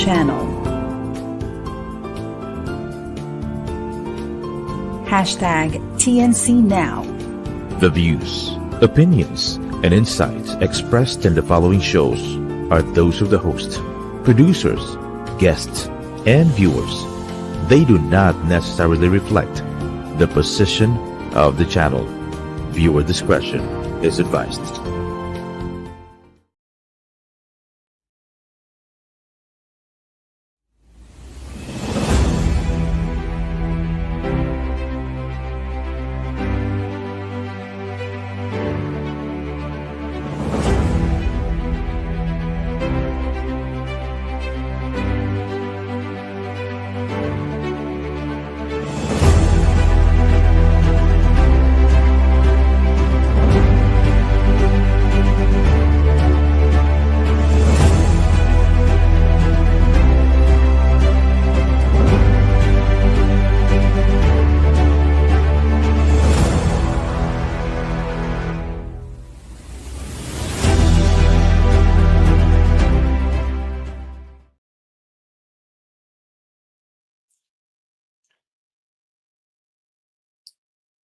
channel. Hashtag TNC Now. The views, opinions, and insights expressed in the following shows are those of the host, producers, guests, and viewers. They do not necessarily reflect the position of the channel. Viewer discretion is advised.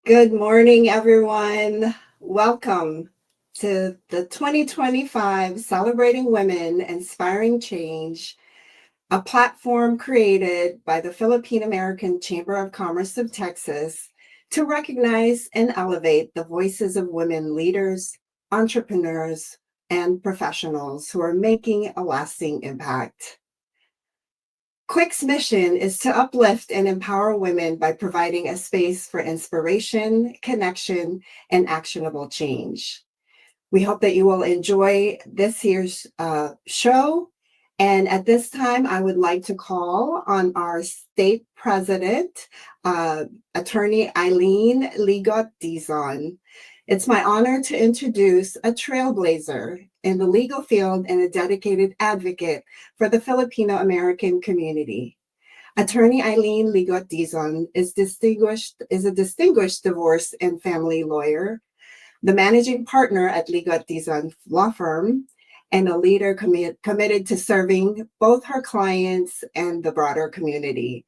Good morning, everyone. Welcome to the 2025 Celebrating Women Inspiring Change, a platform created by the Philippine American Chamber of Commerce of Texas to recognize and elevate the voices of women leaders, entrepreneurs, and professionals who are making a lasting impact. Quick's mission is to uplift and empower women by providing a space for inspiration, connection, and actionable change. We hope that you will enjoy this year's show. And at this time, I would like to call on our state president, Attorney Eileen Ligot Dizon. It's my honor to introduce a trailblazer in the legal field and a dedicated advocate for the Filipino American community. Attorney Eileen Ligot Dizon is a distinguished divorce and family lawyer, the managing partner at Ligot Dizon Law Firm, and a leader committed to serving both her clients and the broader community.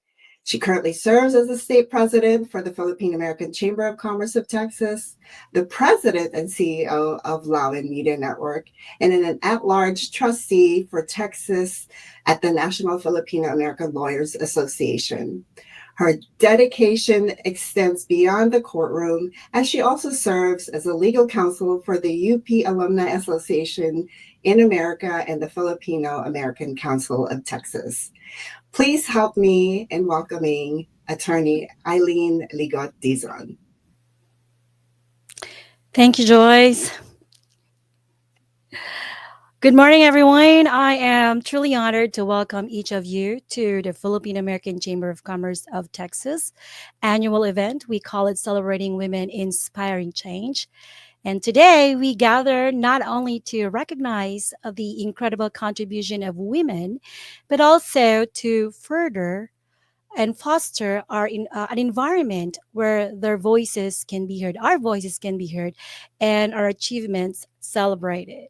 She currently serves as the state president for the Philippine American Chamber of Commerce of Texas, the president and CEO of Lawin Media Network, and an at-large trustee for Texas at the National Filipino American Lawyers Association. Her dedication extends beyond the courtroom, as she also serves as a legal counsel for the UP Alumni Association in America and the Filipino American Council of Texas. Please help me in welcoming Attorney Eileen Ligot Dizon. Thank you, Joyce. Good morning, everyone. I am truly honored to welcome each of you to the Philippine American Chamber of Commerce of Texas annual event. We call it Celebrating Women Inspiring Change. And today we gather not only to recognize the incredible contribution of women, but also to further and foster an environment where their voices can be heard, our voices can be heard, and our achievements celebrated.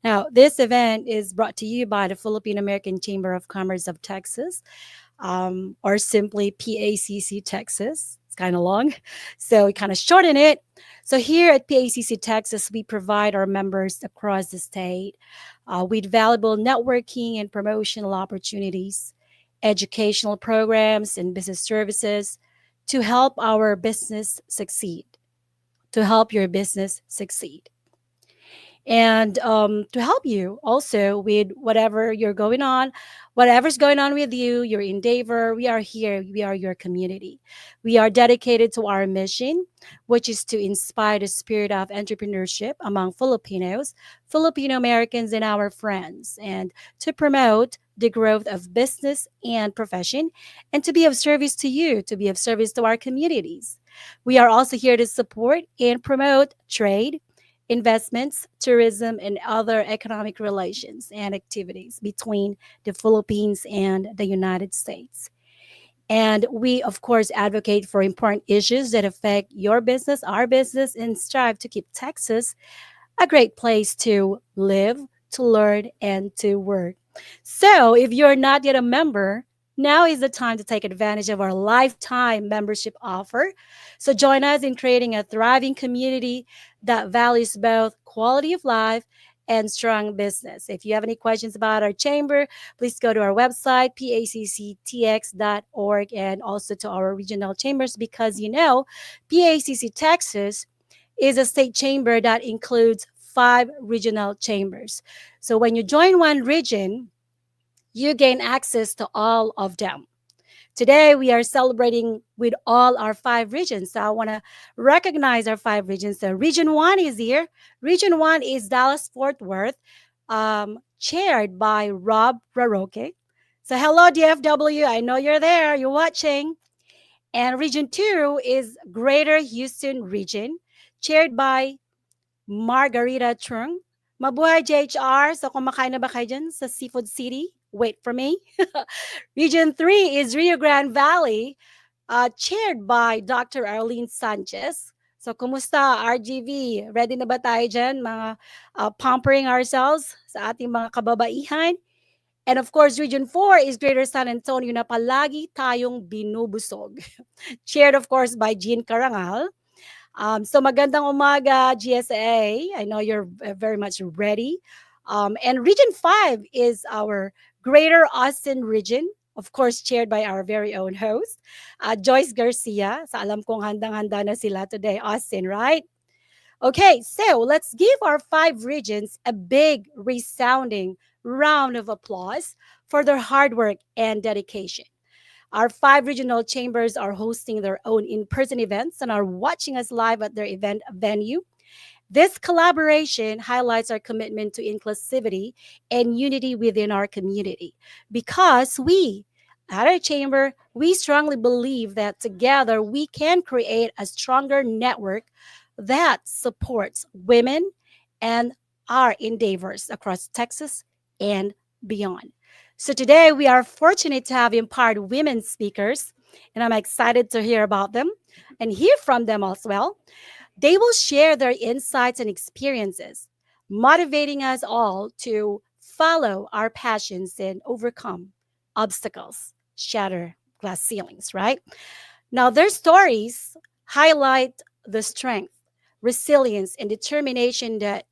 Now, this event is brought to you by the Philippine American Chamber of Commerce of Texas, or simply PACC Texas. It's kind of long, so we kind of shorten it. So here at PACC Texas, we provide our members across the state with valuable networking and promotional opportunities, educational programs, and business services to help our business succeed, to help your business succeed. And to help you also with whatever's going on with you, your endeavor, we are here. We are your community. We are dedicated to our mission, which is to inspire the spirit of entrepreneurship among Filipinos, Filipino Americans, and our friends, and to promote the growth of business and profession, and to be of service to you, to be of service to our communities. We are also here to support and promote trade, investments, tourism, and other economic relations and activities between the Philippines and the United States. And we, of course, advocate for important issues that affect your business, our business, and strive to keep Texas a great place to live, to learn, and to work. So if you're not yet a member, now is the time to take advantage of our lifetime membership offer. So join us in creating a thriving community that values both quality of life and strong business. If you have any questions about our chamber, please go to our website, pacctx.org, and also to our regional chambers because PACC Texas is a state chamber that includes 5 regional chambers. So when you join one region, you gain access to all of them. Today, we are celebrating with all our 5 regions. So I want to recognize our 5 regions. So Region 1 is here. Region 1 is Dallas-Fort Worth, chaired by Rob Raroque. So hello, DFW. I know you're there. You're watching. And Region 2 is Greater Houston Region, chaired by Margarita Chung. Mabuhay, JHR. So kumakain na ba kayo dyan sa Seafood City? Wait for me. Region 3 is Rio Grande Valley, chaired by Dr. Arlene Sanchez. So, kumusta, RGV? Ready na ba tayo dyan, mga pampering ourselves sa ating mga kababaihan? And of course, Region 4 is Greater San Antonio na palagi tayong binubusog. Chaired, of course, by Jean Carangal. So magandang umaga, GSA. I know you're very much ready. And Region 5 is our Greater Austin Region, of course, chaired by our very own host, Joyce Garcia. Sa alam kong handang-handa na sila today, Austin, right? Okay, so let's give our 5 regions a big, resounding round of applause for their hard work and dedication. Our 5 regional chambers are hosting their own in-person events and are watching us live at their event venue. This collaboration highlights our commitment to inclusivity and unity within our community because at our chamber, we strongly believe that together we can create a stronger network that supports women and our endeavors across Texas and beyond. So today we are fortunate to have empowered women speakers, and I'm excited to hear about them and hear from them as well. They will share their insights and experiences, motivating us all to follow our passions and overcome obstacles, shatter glass ceilings, right? Now, their stories highlight the strength, resilience, and determination that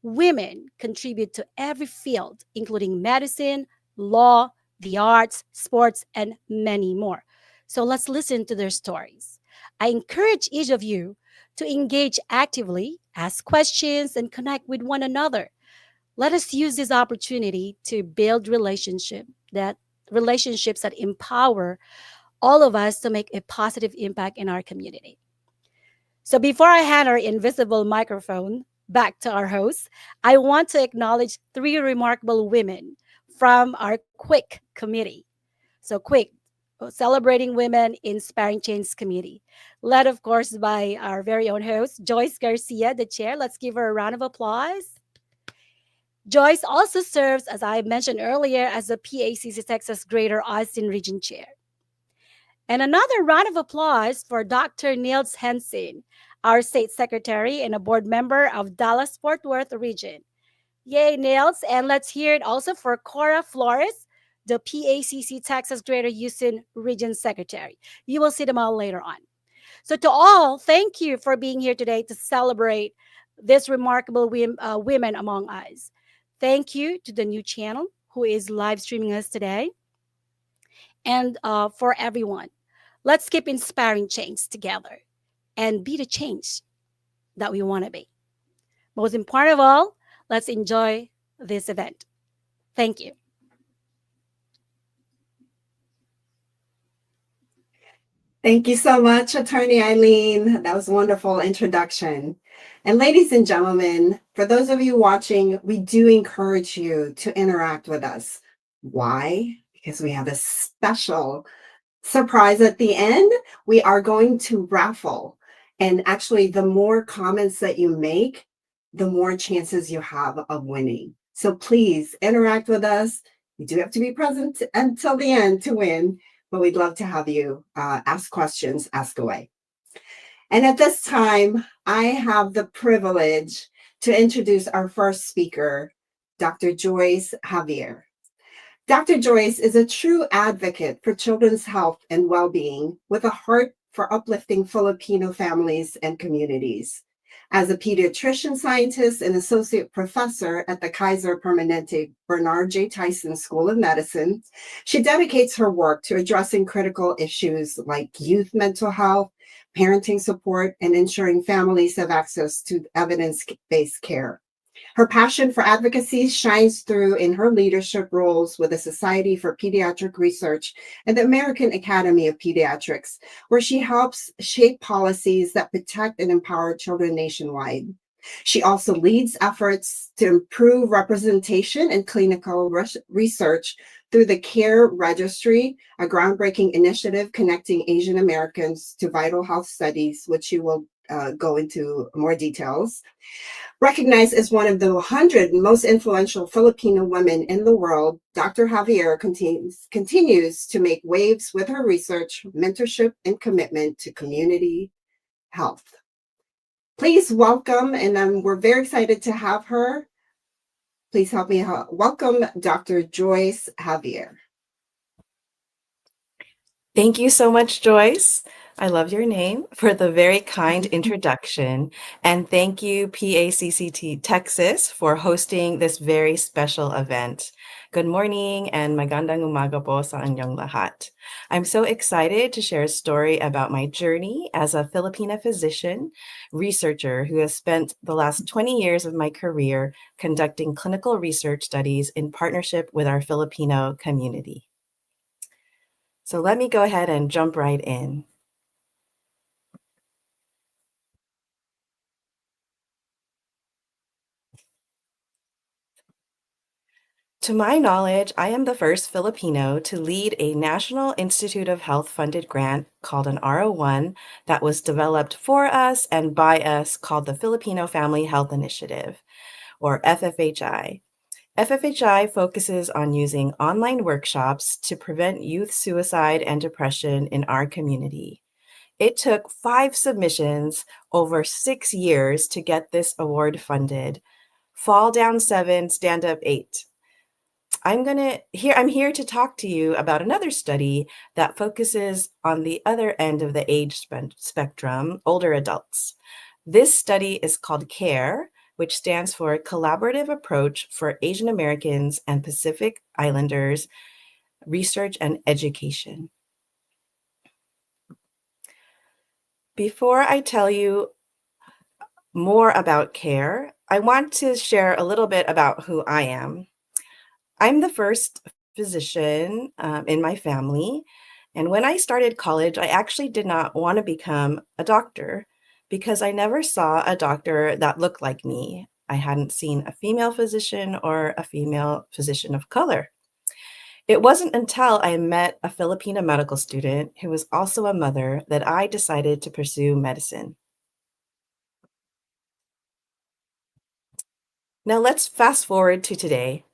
women contribute to every field, including medicine, law, the arts, sports, and many more. So let's listen to their stories. I encourage each of you to engage actively, ask questions, and connect with one another. Let us use this opportunity to build relationships that empower all of us to make a positive impact in our community. So before I hand our invisible microphone back to our host, I want to acknowledge 3 remarkable women from our Quick committee. So Quick, Celebrating Women Inspiring Change Committee, led, of course, by our very own host, Joyce Garcia, the chair. Let's give her a round of applause. Joyce also serves, as I mentioned earlier, as the PACC Texas Greater Austin Region Chair. And another round of applause for Dr. Niels Hensin, our State Secretary and a board member of Dallas-Fort Worth Region. Yay, Niels. And let's hear it also for Cora Flores, the PACC Texas Greater Houston Region Secretary. You will see them all later on. So to all, thank you for being here today to celebrate this remarkable women among us. Thank you to the new channel who is live streaming us today. And for everyone, let's keep inspiring change together and be the change that we want to be. Most important of all, let's enjoy this event. Thank you. Thank you so much, Attorney Eileen. That was a wonderful introduction. And ladies and gentlemen, for those of you watching, we do encourage you to interact with us. Why? Because we have a special surprise at the end. We are going to raffle. And actually, the more comments that you make, the more chances you have of winning. So please interact with us. You do have to be present until the end to win, but we'd love to have you ask questions, ask away. And at this time, I have the privilege to introduce our first speaker, Dr. Joyce Javier. Dr. Joyce is a true advocate for children's health and well-being with a heart for uplifting Filipino families and communities. As a pediatrician scientist and associate professor at the Kaiser Permanente Bernard J. Tyson School of Medicine, she dedicates her work to addressing critical issues like youth mental health, parenting support, and ensuring families have access to evidence-based care. Her passion for advocacy shines through in her leadership roles with the Society for Pediatric Research and the American Academy of Pediatrics, where she helps shape policies that protect and empower children nationwide. She also leads efforts to improve representation in clinical research through the CARE Registry, a groundbreaking initiative connecting Asian Americans to vital health studies, which she will go into more details. Recognized as one of the 100 most influential Filipino women in the world, Dr. Javier continues to make waves with her research, mentorship, and commitment to community health. Please welcome, and we're very excited to have her. Please help me welcome Dr. Joyce Javier. Thank you so much, Joyce. I love your name for the very kind introduction. And thank you, PACCT Texas, for hosting this very special event. Good morning and magandang umaga po sa inyong lahat. I'm so excited to share a story about my journey as a Filipina physician, researcher who has spent the last 20 years of my career conducting clinical research studies in partnership with our Filipino community. So let me go ahead and jump right in. To my knowledge, I am the first Filipino to lead a National Institute of Health funded grant called an R01 that was developed for us and by us called the Filipino Family Health Initiative, or FFHI. FFHI focuses on using online workshops to prevent youth suicide and depression in our community. It took 5 submissions over 6 years to get this award funded. Fall down 7, stand up 8. I'm here to talk to you about another study that focuses on the other end of the age spectrum, older adults. This study is called CARE, which stands for Collaborative Approach for Asian Americans and Pacific Islanders Research and Education. Before I tell you more about CARE, I want to share a little bit about who I am. I'm the first physician in my family, and when I started college, I actually did not want to become a doctor because I never saw a doctor that looked like me. I hadn't seen a female physician or a female physician of color. It wasn't until I met a Filipino medical student who was also a mother that I decided to pursue medicine. Now let's fast forward to today.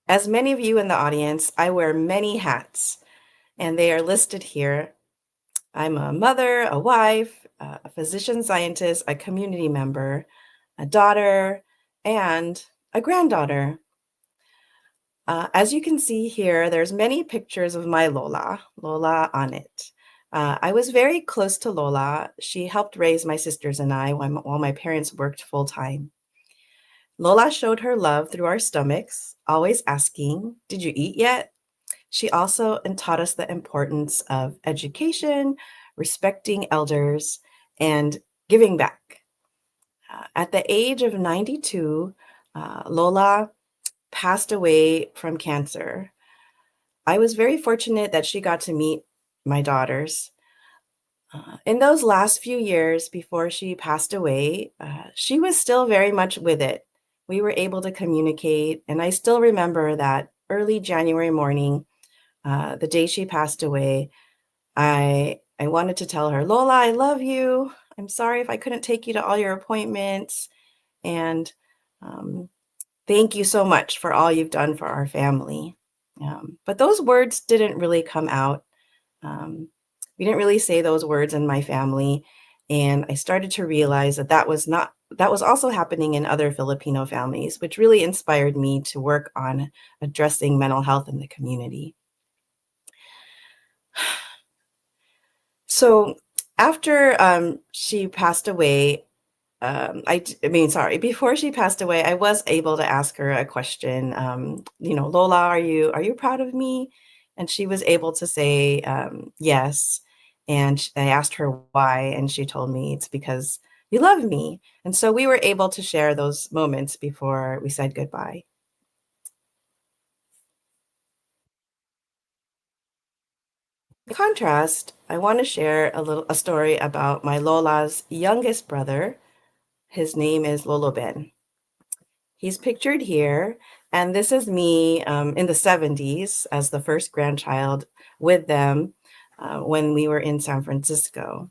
As many of you in the audience, I wear many hats, and they are listed here. I'm a mother, a wife, a physician scientist, a community member, a daughter, and a granddaughter. As you can see here, there's many pictures of my Lola on it. I was very close to Lola. She helped raise my sisters and I while my parents worked full time. Lola showed her love through our stomachs, always asking, "Did you eat yet?" She also taught us the importance of education, respecting elders, and giving back. At the age of 92, Lola passed away from cancer. I was very fortunate that she got to meet my daughters. In those last few years before she passed away, she was still very much with it. We were able to communicate, and I still remember that early January morning, the day she passed away. I wanted to tell her, "Lola, I love you. I'm sorry if I couldn't take you to all your appointments, and thank you so much for all you've done for our family." But those words didn't really come out. We didn't really say those words in my family, And I started to realize that was also happening in other Filipino families, which really inspired me to work on addressing mental health in the community. So after she passed away, before she passed away, I was able to ask her a question. Lola, are you proud of me? And she was able to say yes. And I asked her why, and she told me it's because you love me. And so we were able to share those moments before we said goodbye. In contrast, I want to share a story about my Lola's youngest brother. His name is Lolo Ben. He's pictured here, and this is me in the 70s as the first grandchild with them when we were in San Francisco.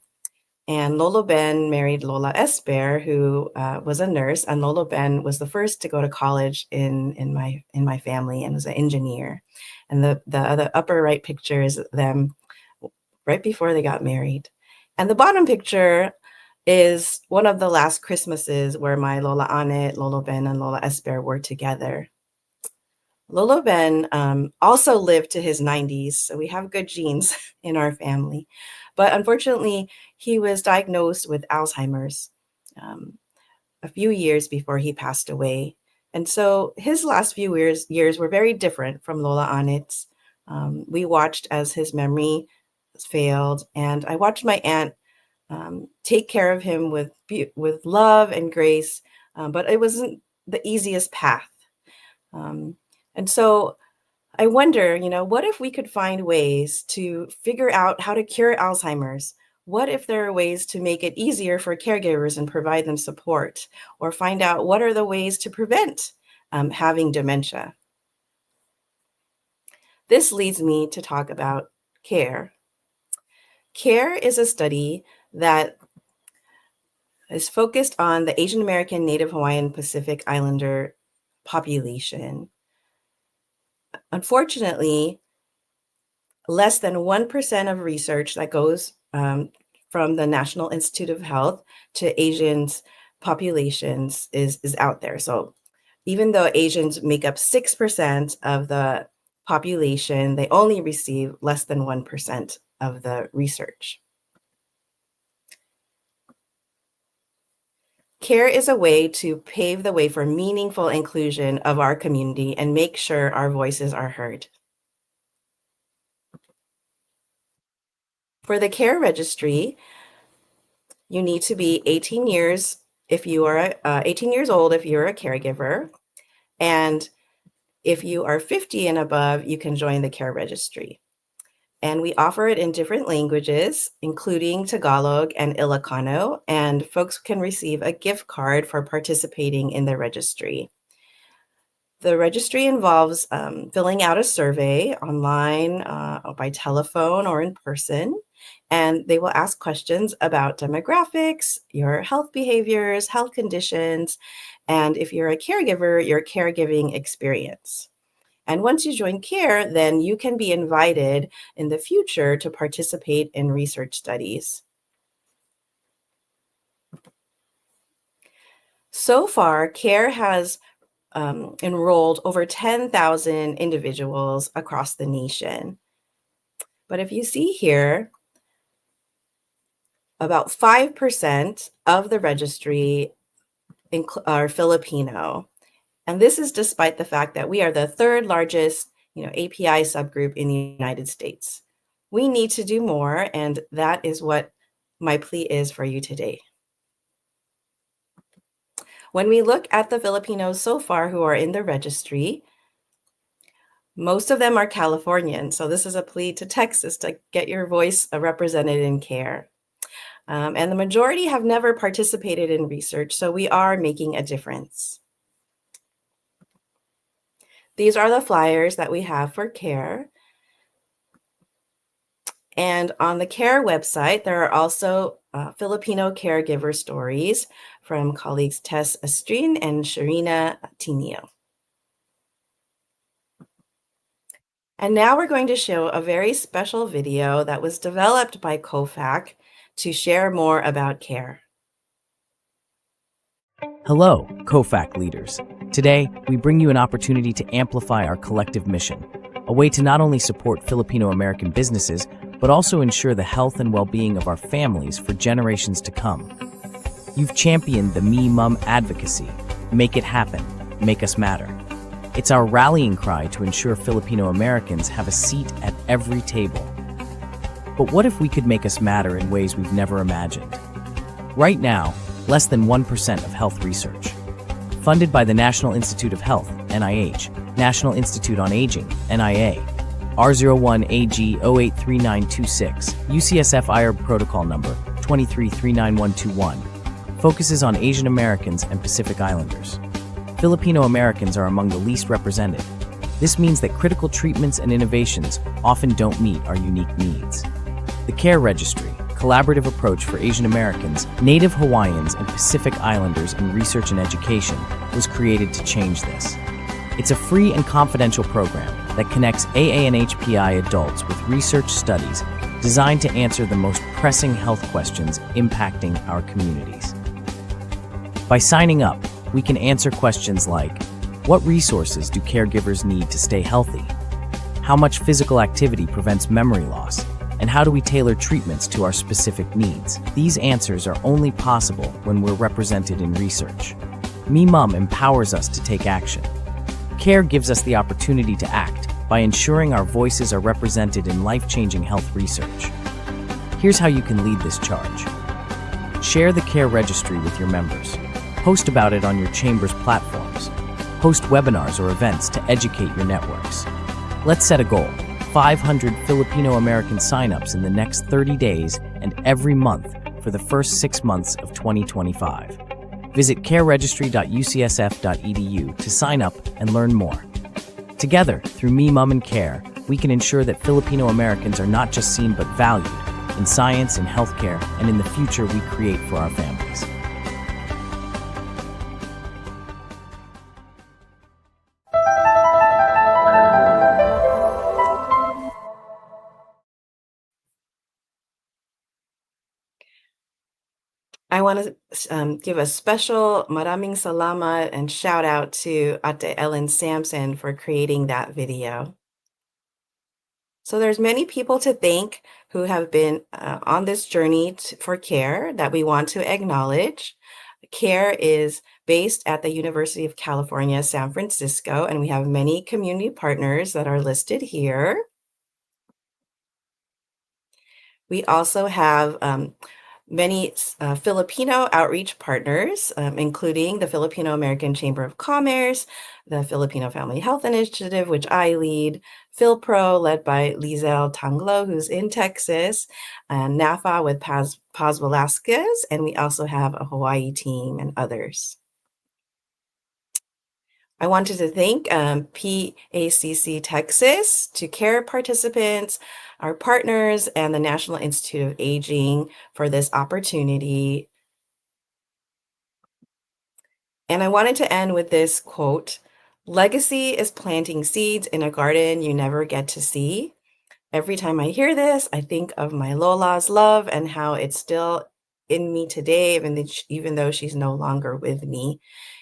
And Lolo Ben married Lola Esper, who was a nurse, and Lolo Ben was the first to go to college in my family and was an engineer. And the other upper right picture is them right before they got married. And the bottom picture is one of the last Christmases where my Lola Anet, Lolo Ben, and Lola Esper were together. Lolo Ben also lived to his 90s, so we have good genes in our family. But unfortunately, he was diagnosed with Alzheimer's a few years before he passed away. And so his last few years were very different from Lola Anet's. We watched as his memory failed, and I watched my aunt take care of him with love and grace, but it wasn't the easiest path. And so I wonder, what if we could find ways to figure out how to cure Alzheimer's? What if there are ways to make it easier for caregivers and provide them support? Or find out what are the ways to prevent having dementia? This leads me to talk about CARE. CARE is a study that is focused on the Asian American, Native Hawaiian, Pacific Islander population. Unfortunately, less than 1% of research that goes from the National Institute of Health to Asians populations is out there. So even though Asians make up 6% of the population, they only receive less than 1% of the research. CARE is a way to pave the way for meaningful inclusion of our community and make sure our voices are heard. For the CARE registry, you need to be 18 years if you are 18 years old if you're a caregiver, and if you are 50 and above, you can join the CARE registry. And we offer it in different languages, including Tagalog and Ilocano, and folks can receive a gift card for participating in the registry. The registry involves filling out a survey online, by telephone, or in person, and they will ask questions about demographics, your health behaviors, health conditions, and if you're a caregiver, your caregiving experience. And once you join CARE, then you can be invited in the future to participate in research studies. So far, CARE has enrolled over 10,000 individuals across the nation. But if you see here, about 5% of the registry are Filipino. And this is despite the fact that we are the third largest API subgroup in the United States. We need to do more, and that is what my plea is for you today. When we look at the Filipinos so far who are in the registry, most of them are Californian. So this is a plea to Texas to get your voice represented in CARE. And the majority have never participated in research, so we are making a difference. These are the flyers that we have for CARE. And on the CARE website, there are also Filipino caregiver stories from colleagues Tess Astrin and Sharina Tinio. And now we're going to show a very special video that was developed by COFAC to share more about CARE. Hello, COFAC leaders. Today, we bring you an opportunity to amplify our collective mission, a way to not only support Filipino-American businesses, but also ensure the health and well-being of our families for generations to come. You've championed the Me Mum advocacy. Make it happen. Make us matter. It's our rallying cry to ensure Filipino-Americans have a seat at every table. But what if we could make us matter in ways we've never imagined? Right now, less than 1% of health research. Funded by the National Institute of Health, NIH, National Institute on Aging, NIA, R01AG083926, UCSF IRB Protocol Number 2339121, focuses on Asian Americans and Pacific Islanders. Filipino Americans are among the least represented. This means that critical treatments and innovations often don't meet our unique needs. The CARE Registry, collaborative approach for Asian Americans, Native Hawaiians, and Pacific Islanders in research and education, was created to change this. It's a free and confidential program that connects AA and HPI adults with research studies designed to answer the most pressing health questions impacting our communities. By signing up, we can answer questions like, what resources do caregivers need to stay healthy? How much physical activity prevents memory loss? And how do we tailor treatments to our specific needs? These answers are only possible when we're represented in research. Me Mum empowers us to take action. CARE gives us the opportunity to act by ensuring our voices are represented in life-changing health research. Here's how you can lead this charge. Share the CARE registry with your members. Post about it on your chamber's platforms. Host webinars or events to educate your networks. Let's set a goal. 500 Filipino-American signups in the next 30 days and every month for the first 6 months of 2025. Visit careregistry.ucsf.edu to sign up and learn more. Together, through Me Mum and CARE, we can ensure that Filipino-Americans are not just seen but valued in science and healthcare and in the future we create for our families. I want to give a special maraming salamat and shout out to Ate Ellen Sampson for creating that video. So there's many people to thank who have been on this journey for CARE that we want to acknowledge. CARE is based at the University of California, San Francisco, and we have many community partners that are listed here. We also have many Filipino outreach partners, including the Filipino American Chamber of Commerce, the Filipino Family Health Initiative, which I lead, PhilPro, led by Lizelle Tanglo, who's in Texas, and NAFA with Paz Velasquez, and we also have a Hawaii team and others. I wanted to thank PACC Texas, to CARE participants, our partners, and the National Institute of Aging for this opportunity. And I wanted to end with this quote: "Legacy is planting seeds in a garden you never get to see." Every time I hear this, I think of my Lola's love and how it's still in me today, even though she's no longer with me.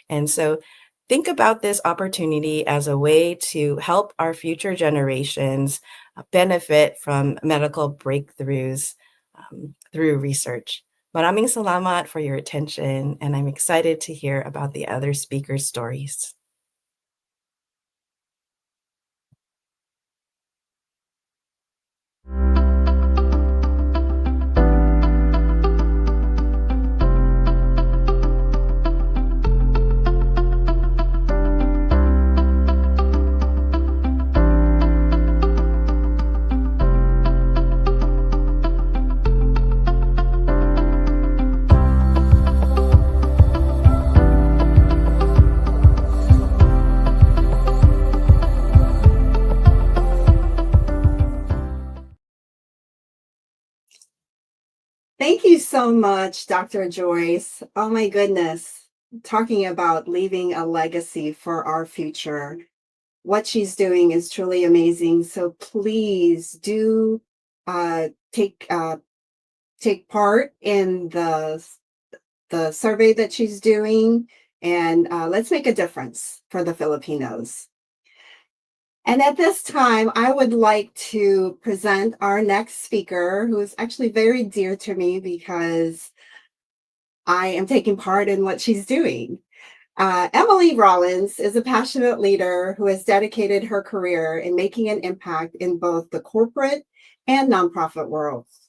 And so think about this opportunity as a way to help our future generations benefit from medical breakthroughs through research. Maraming salamat for your attention, and I'm excited to hear about the other speakers' stories. Thank you so much, Dr. Joyce. Oh my goodness. Talking about leaving a legacy for our future. What she's doing is truly amazing. So please do take take part in the survey that she's doing, and let's make a difference for the Filipinos. And at this time, I would like to present our next speaker, who is actually very dear to me because I am taking part in what she's doing. Emily Rollins is a passionate leader who has dedicated her career in making an impact in both the corporate and nonprofit worlds.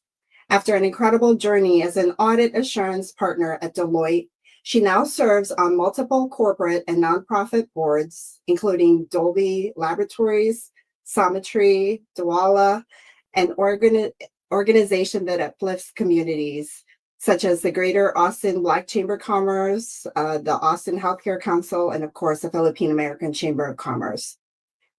After an incredible journey as an audit assurance partner at Deloitte, she now serves on multiple corporate and nonprofit boards, including Dolby Laboratories, Sometry, Dwala, an organization that uplifts communities, such as the Greater Austin Black Chamber of Commerce, the Austin Healthcare Council, and of course, the Philippine American Chamber of Commerce.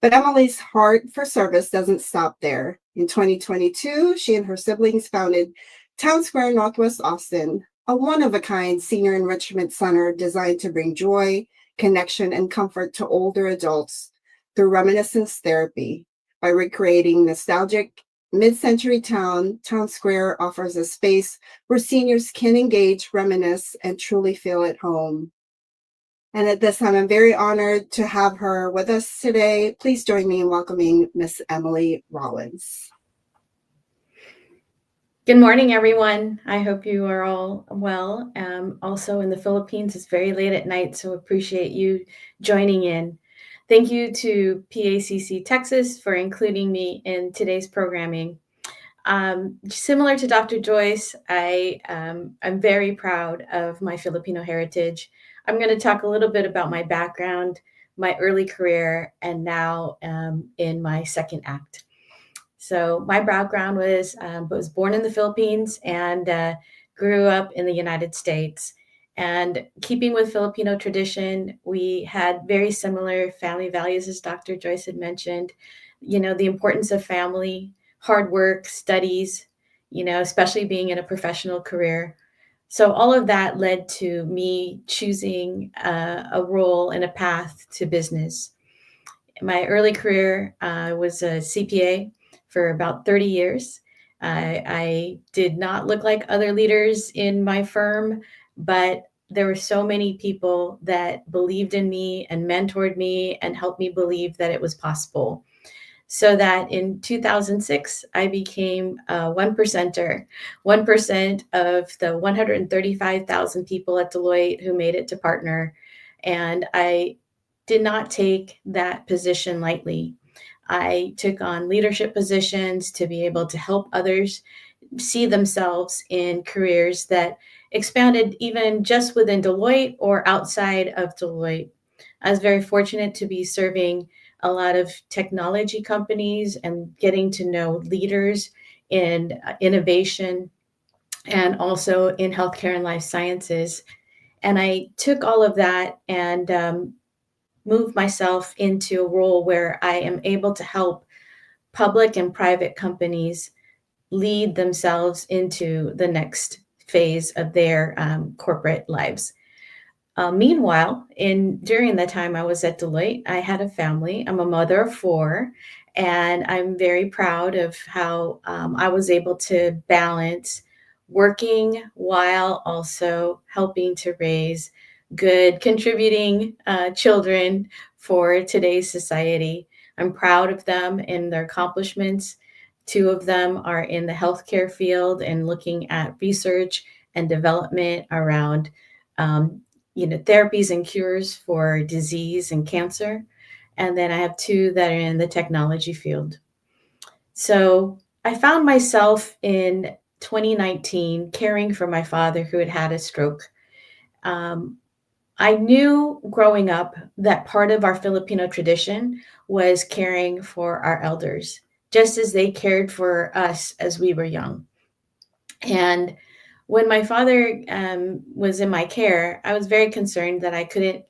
But Emily's heart for service doesn't stop there. In 2022, she and her siblings founded Town Square Northwest Austin, a one-of-a-kind senior enrichment center designed to bring joy, connection, and comfort to older adults through reminiscence therapy. By recreating nostalgic mid-century Town Square offers a space where seniors can engage, reminisce, and truly feel at home. And at this time, I'm very honored to have her with us today. Please join me in welcoming Miss Emily Rollins. Good morning, everyone. I hope you are all well. Also in the Philippines, it's very late at night, so appreciate you joining in. Thank you to PACC Texas for including me in today's programming. Similar to Dr. Joyce, I'm very proud of my Filipino heritage. I'm going to talk a little bit about my background, my early career, and now in my second act. So my background was born in the Philippines and grew up in the United States. And keeping with Filipino tradition, we had very similar family values, as Dr. Joyce had mentioned. You know, the importance of family, hard work, studies, you know, especially being in a professional career. So all of that led to me choosing a role and a path to business. In my early career, I was a CPA for about 30 years. I did not look like other leaders in my firm, but there were so many people that believed in me and mentored me and helped me believe that it was possible. So that in 2006, I became a 1%er, 1% of the 135,000 people at Deloitte who made it to partner. And I did not take that position lightly. I took on leadership positions to be able to help others see themselves in careers that expanded even just within Deloitte or outside of Deloitte. I was very fortunate to be serving a lot of technology companies and getting to know leaders in innovation and also in healthcare and life sciences. And I took all of that and moved myself into a role where I am able to help public and private companies lead themselves into the next phase of their corporate lives. Meanwhile, during the time I was at Deloitte, I had a family. I'm a mother of 4, and I'm very proud of how I was able to balance working while also helping to raise good, contributing children for today's society. I'm proud of them and their accomplishments. 2 of them are in the healthcare field and looking at research and development around therapies and cures for disease and cancer. And then I have 2 that are in the technology field. So I found myself in 2019 caring for my father who had had a stroke. I knew growing up that part of our Filipino tradition was caring for our elders, just as they cared for us as we were young. And when my father was in my care, I was very concerned that I couldn't,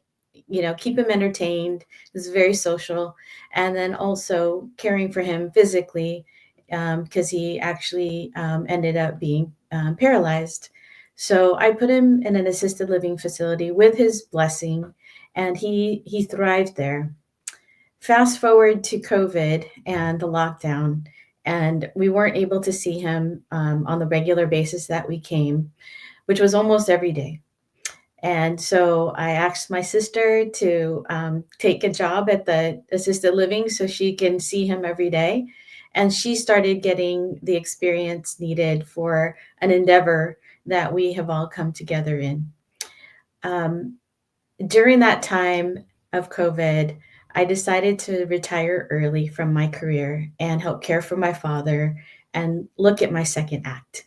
keep him entertained. He was very social. And then also caring for him physically because he actually ended up being paralyzed. So I put him in an assisted living facility with his blessing, and he thrived there. Fast forward to COVID and the lockdown, and we weren't able to see him on the regular basis that we came, which was almost every day. And so I asked my sister to take a job at the assisted living so she can see him every day. And she started getting the experience needed for an endeavor that we have all come together in. During that time of COVID, I decided to retire early from my career and help care for my father and look at my second act.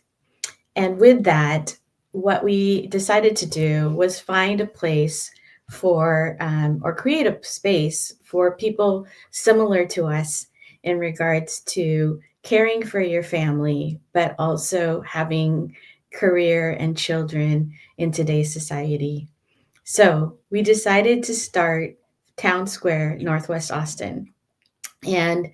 And with that, what we decided to do was find a place for, or create a space for people similar to us in regards to caring for your family, but also having career and children in today's society. So we decided to start Town Square, Northwest Austin. And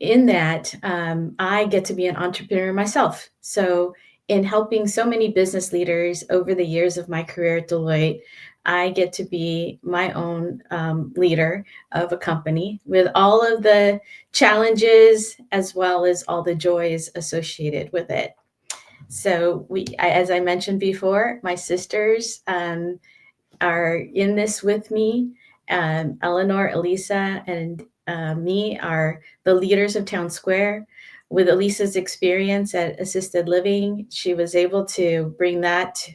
in that, I get to be an entrepreneur myself. So in helping so many business leaders over the years of my career at Deloitte, I get to be my own leader of a company with all of the challenges as well as all the joys associated with it. So as I mentioned before, my sisters are in this with me. Eleanor, Elisa, and me are the leaders of Town Square. With Elisa's experience at assisted living, she was able to bring that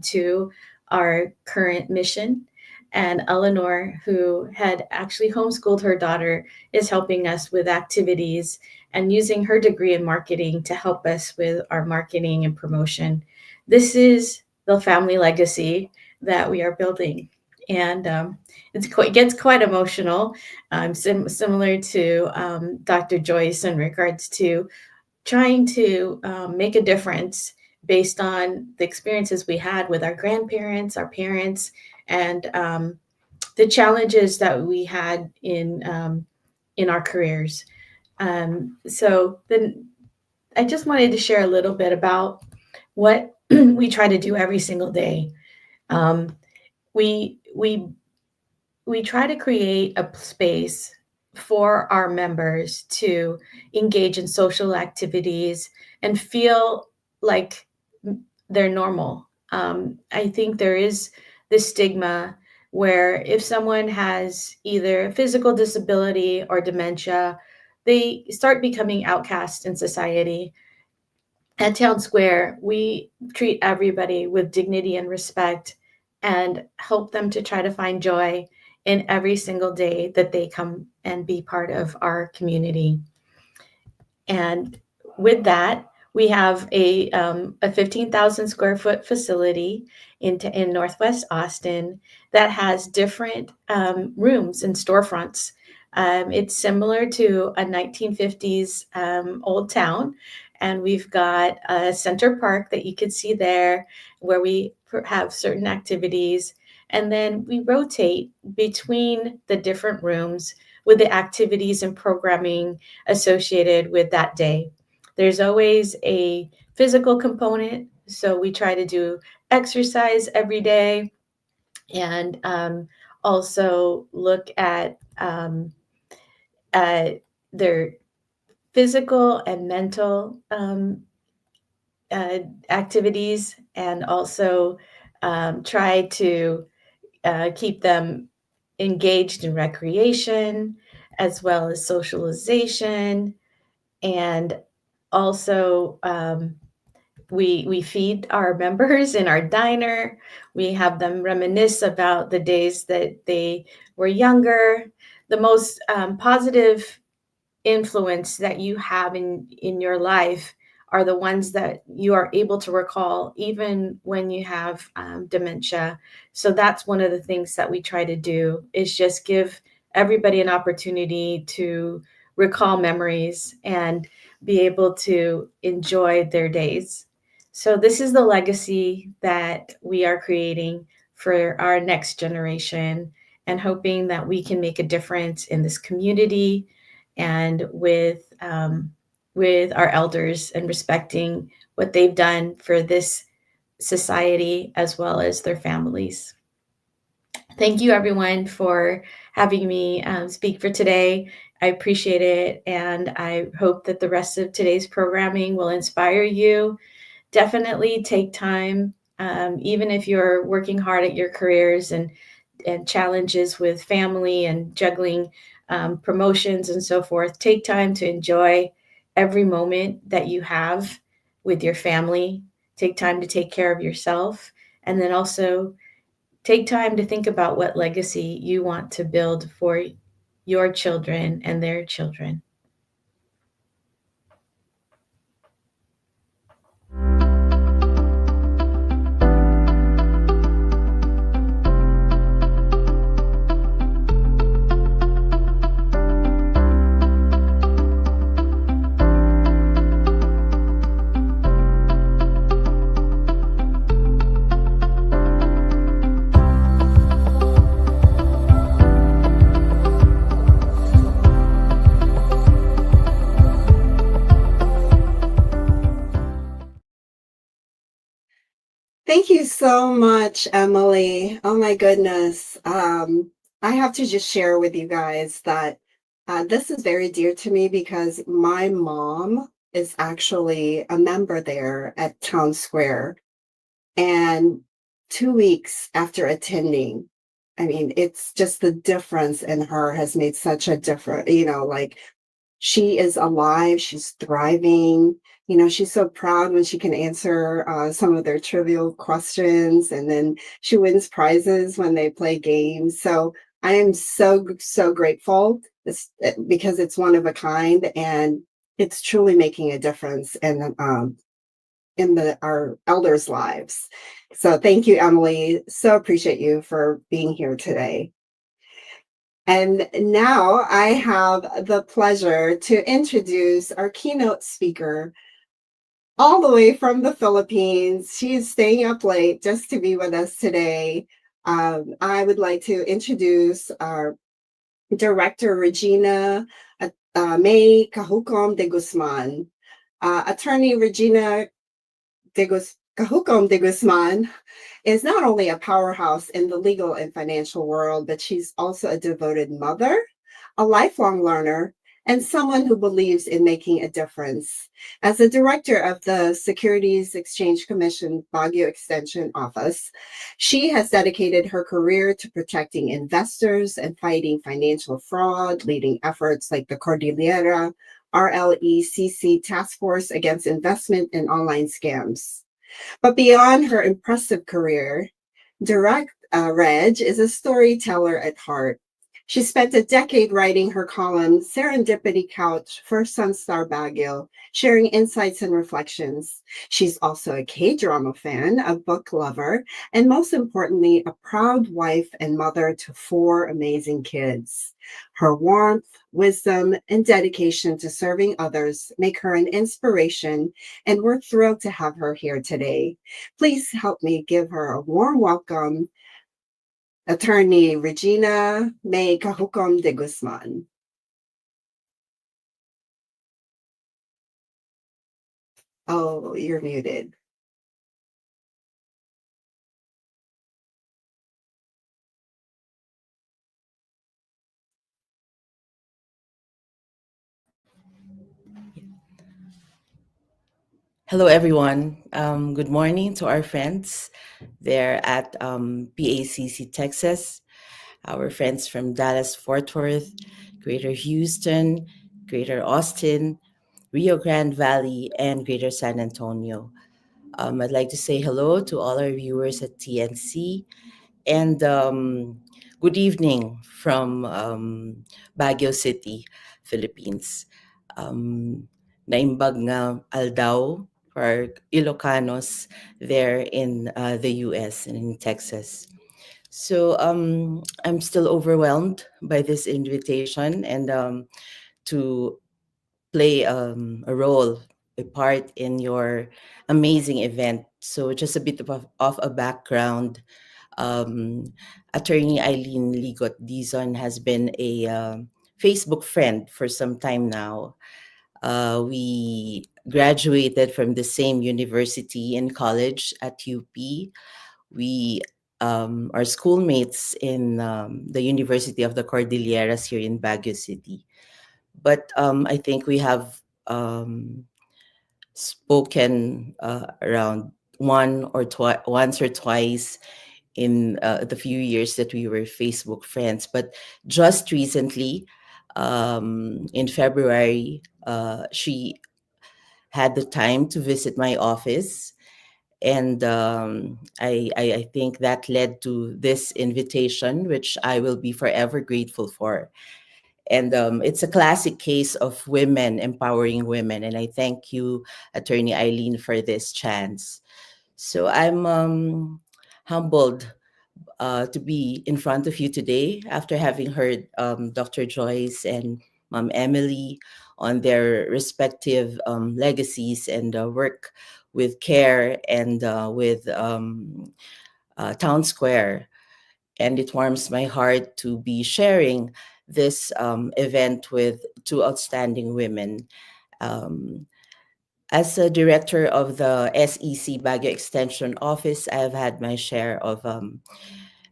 to our current mission. And Eleanor, who had actually homeschooled her daughter, is helping us with activities and using her degree in marketing to help us with our marketing and promotion. This is the family legacy that we are building. And it gets quite emotional, similar to Dr. Joyce in regards to trying to make a difference based on the experiences we had with our grandparents, our parents, and the challenges that we had in our careers. So then I just wanted to share a little bit about what we try to do every single day. We try to create a space for our members to engage in social activities and feel like they're normal. I think there is this stigma where if someone has either a physical disability or dementia, they start becoming outcast in society. At Town Square, we treat everybody with dignity and respect and help them to try to find joy in every single day that they come and be part of our community. And with that, we have a 15,000 square foot facility in Northwest Austin that has different rooms and storefronts. It's similar to a 1950s old town. And we've got a center park that you can see there where we have certain activities. And then we rotate between the different rooms with the activities and programming associated with that day. There's always a physical component. So we try to do exercise every day and also look at their physical and mental activities, and also try to keep them engaged in recreation as well as socialization. And also we feed our members in our diner. We have them reminisce about the days that they were younger. The most positive influence that you have in your life are the ones that you are able to recall even when you have dementia. So that's one of the things that we try to do, is just give everybody an opportunity to recall memories and be able to enjoy their days. So this is the legacy that we are creating for our next generation, and hoping that we can make a difference in this community and with our elders, and respecting what they've done for this society as well as their families. Thank you, everyone, for having me speak for today. I appreciate it, and I hope that the rest of today's programming will inspire you. Definitely take time, even if you're working hard at your careers and challenges with family and juggling promotions and so forth. Take time to enjoy every moment that you have with your family. Take time to take care of yourself. And then also take time to think about what legacy you want to build for your children and their children. Thank you so much, Emily. Oh my goodness. I have to just share with you guys that this is very dear to me because my mom is actually a member there at Town Square. And 2 weeks after attending, I mean, it's just the difference in her has made such a difference, like she is alive, she's thriving. She's so proud when she can answer some of their trivial questions, and then she wins prizes when they play games. So I am so, so grateful because it's one of a kind, and it's truly making a difference in our elders' lives. So thank you, Emily. So appreciate you for being here today. And now I have the pleasure to introduce our keynote speaker all the way from the Philippines. She is staying up late just to be with us today. I would like to introduce our Director Regina May Cahucom de Guzman. Attorney Regina Cahucom de Guzman is not only a powerhouse in the legal and financial world, but she's also a devoted mother, a lifelong learner, and someone who believes in making a difference. As the director of the Securities Exchange Commission Baguio Extension Office, she has dedicated her career to protecting investors and fighting financial fraud, leading efforts like the Cordillera RLECC Task Force Against Investment in Online Scams. But beyond her impressive career, Direct Reg is a storyteller at heart. She spent a decade writing her column, Serendipity Couch, for Sunstar Baguio, sharing insights and reflections. She's also a K-drama fan, a book lover, and most importantly, a proud wife and mother to 4 amazing kids. Her warmth, wisdom, and dedication to serving others make her an inspiration, and we're thrilled to have her here today. Please help me give her a warm welcome, Attorney Regina May Cahucom de Guzman. Oh, you're muted. Hello, everyone. Good morning to our friends there at PACC, Texas, our friends from Dallas, Fort Worth, Greater Houston, Greater Austin, Rio Grande Valley, and Greater San Antonio. I'd like to say hello to all our viewers at TNC, and good evening from Baguio City, Philippines. Naimbag nga aldaw for Ilocanos there in the US and in Texas. So I'm still overwhelmed by this invitation and to play a role, a part in your amazing event. So just a bit of a background. Attorney Eileen Ligot Dizon has been a Facebook friend for some time now. We graduated from the same university and college at UP. We our schoolmates in the University of the Cordilleras here in Baguio City. But I think we have spoken around once or twice in the few years that we were Facebook friends. But just recently, in February, she had the time to visit my office. And I think that led to this invitation, which I will be forever grateful for. And it's a classic case of women empowering women. And I thank you, Attorney Eileen, for this chance. So I'm humbled to be in front of you today after having heard Dr. Joyce and Mom Emily on their respective legacies and work with CARE and with Town Square. And it warms my heart to be sharing this event with two outstanding women. Um, as a director of the SEC Baguio Extension Office, I have had my share of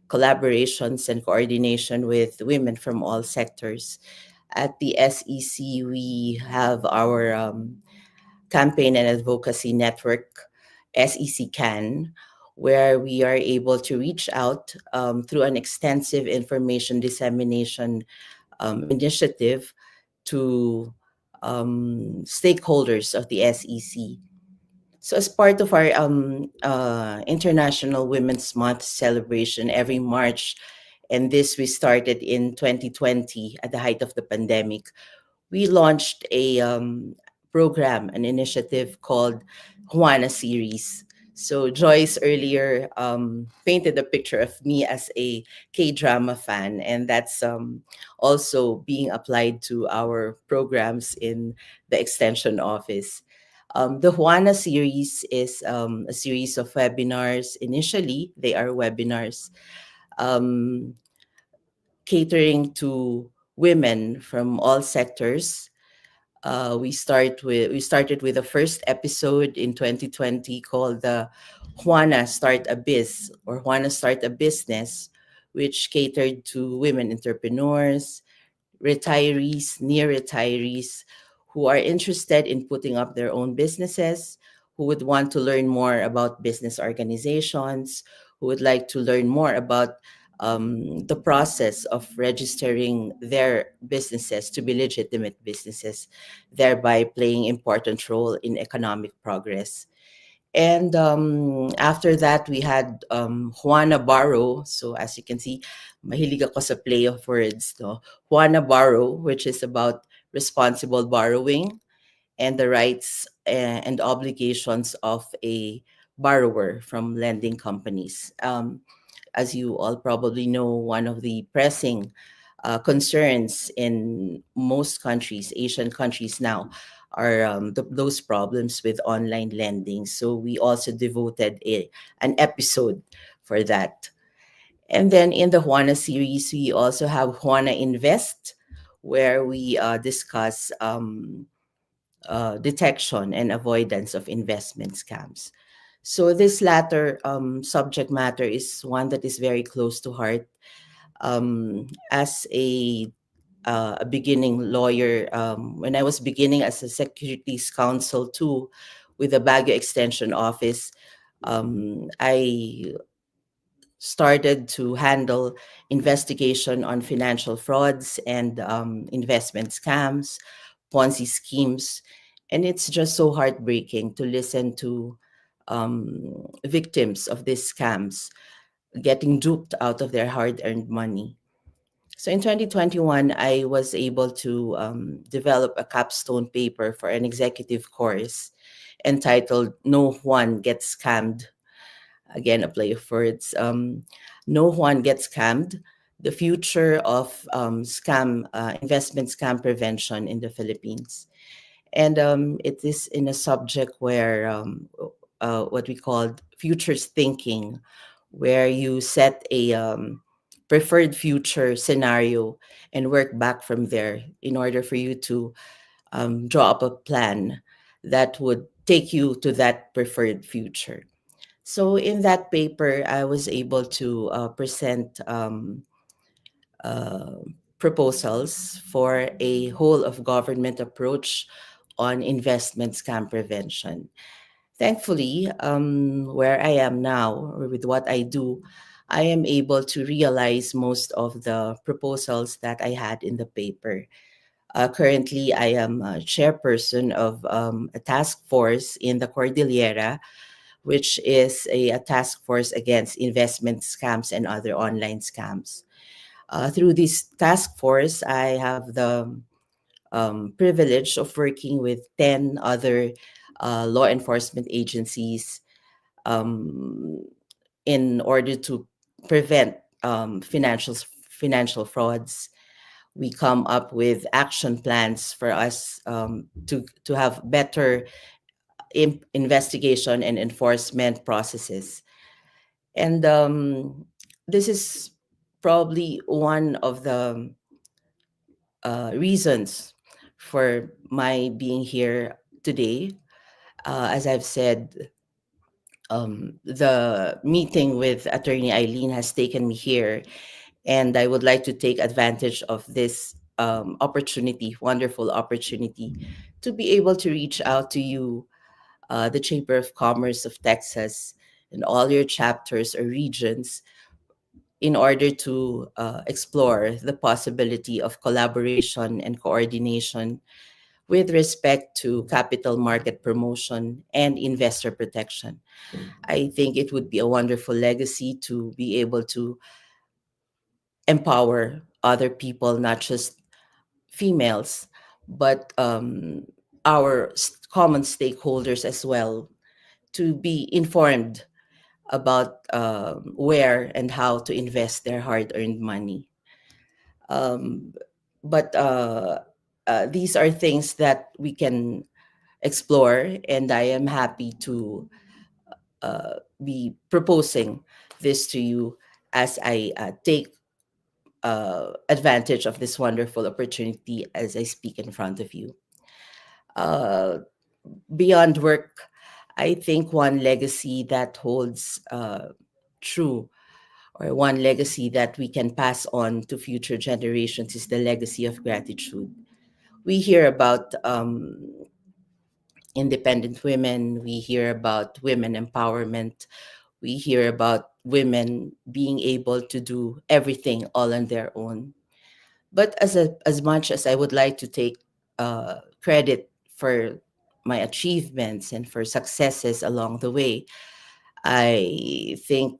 collaborations and coordination with women from all sectors. At the SEC, we have our campaign and advocacy network, SEC CAN, where we are able to reach out through an extensive information dissemination initiative to stakeholders of the SEC. So, as part of our International Women's Month celebration every March, and this we started in 2020 at the height of the pandemic, we launched a program, an initiative called Juana Series. So Joyce earlier painted a picture of me as a K-drama fan, and that's also being applied to our programs in the Extension Office. The Juana series is a series of webinars. Initially, they are webinars um, catering to women from all sectors. We started with the first episode in 2020 called the Juana Start a Biz or Juana Start a Business, which catered to women entrepreneurs, retirees, near retirees who are interested in putting up their own businesses, who would want to learn more about business organizations, who would like to learn more about the process of registering their businesses to be legitimate businesses, thereby playing important role in economic progress. And after that, we had Juana Borrow. So as you can see, mahilig ako sa play of words. No? Juana Borrow, which is about responsible borrowing and the rights and obligations of a borrower from lending companies. As you all probably know, one of the pressing concerns in most countries, Asian countries now, are those problems with online lending. So we also devoted an episode for that. And then in the Juana series, we also have Juana Invest, where we discuss detection and avoidance of investment scams. So this latter subject matter is one that is very close to heart. As a beginning lawyer, when I was beginning as a securities counsel too, with the Baguio Extension Office, I started to handle investigation on financial frauds and investment scams, Ponzi schemes. And it's just so heartbreaking to listen to victims of these scams getting duped out of their hard earned money. So in 2021, I was able to develop a capstone paper for an executive course entitled No One Gets Scammed. Again, a play of words. No One Gets Scammed, the future of investment scam prevention in the Philippines. And it is in a subject where what we call futures thinking, where you set a preferred future scenario and work back from there in order for you to draw up a plan that would take you to that preferred future. So in that paper, I was able to present uh, proposals for a whole of government approach on investment scam prevention. Thankfully, where I am now, or with what I do, I am able to realize most of the proposals that I had in the paper. Currently, I am a chairperson of a task force in the Cordillera, which is a task force against investment scams and other online scams. Through this task force, I have the privilege of working with 10 other law enforcement agencies um, in order to prevent financial frauds. We come up with action plans for us to have better investigation and enforcement processes. And this is probably one of the reasons for my being here today. As I've said, the meeting with Attorney Eileen has taken me here, and I would like to take advantage of this opportunity, wonderful opportunity, to be able to reach out to you, the Chamber of Commerce of Texas, and all your chapters or regions in order to explore the possibility of collaboration and coordination with respect to capital market promotion and investor protection. I think it would be a wonderful legacy to be able to empower other people, not just females, but our common stakeholders as well, to be informed about where and how to invest their hard-earned money. Um, but these are things that we can explore, and I am happy to be proposing this to you as I take advantage of this wonderful opportunity as I speak in front of you. Uh, Beyond work, I think one legacy that holds true, or one legacy that we can pass on to future generations, is the legacy of gratitude. We hear about independent women, we hear about women empowerment, we hear about women being able to do everything all on their own. But as much as I would like to take credit for my achievements and for successes along the way, I think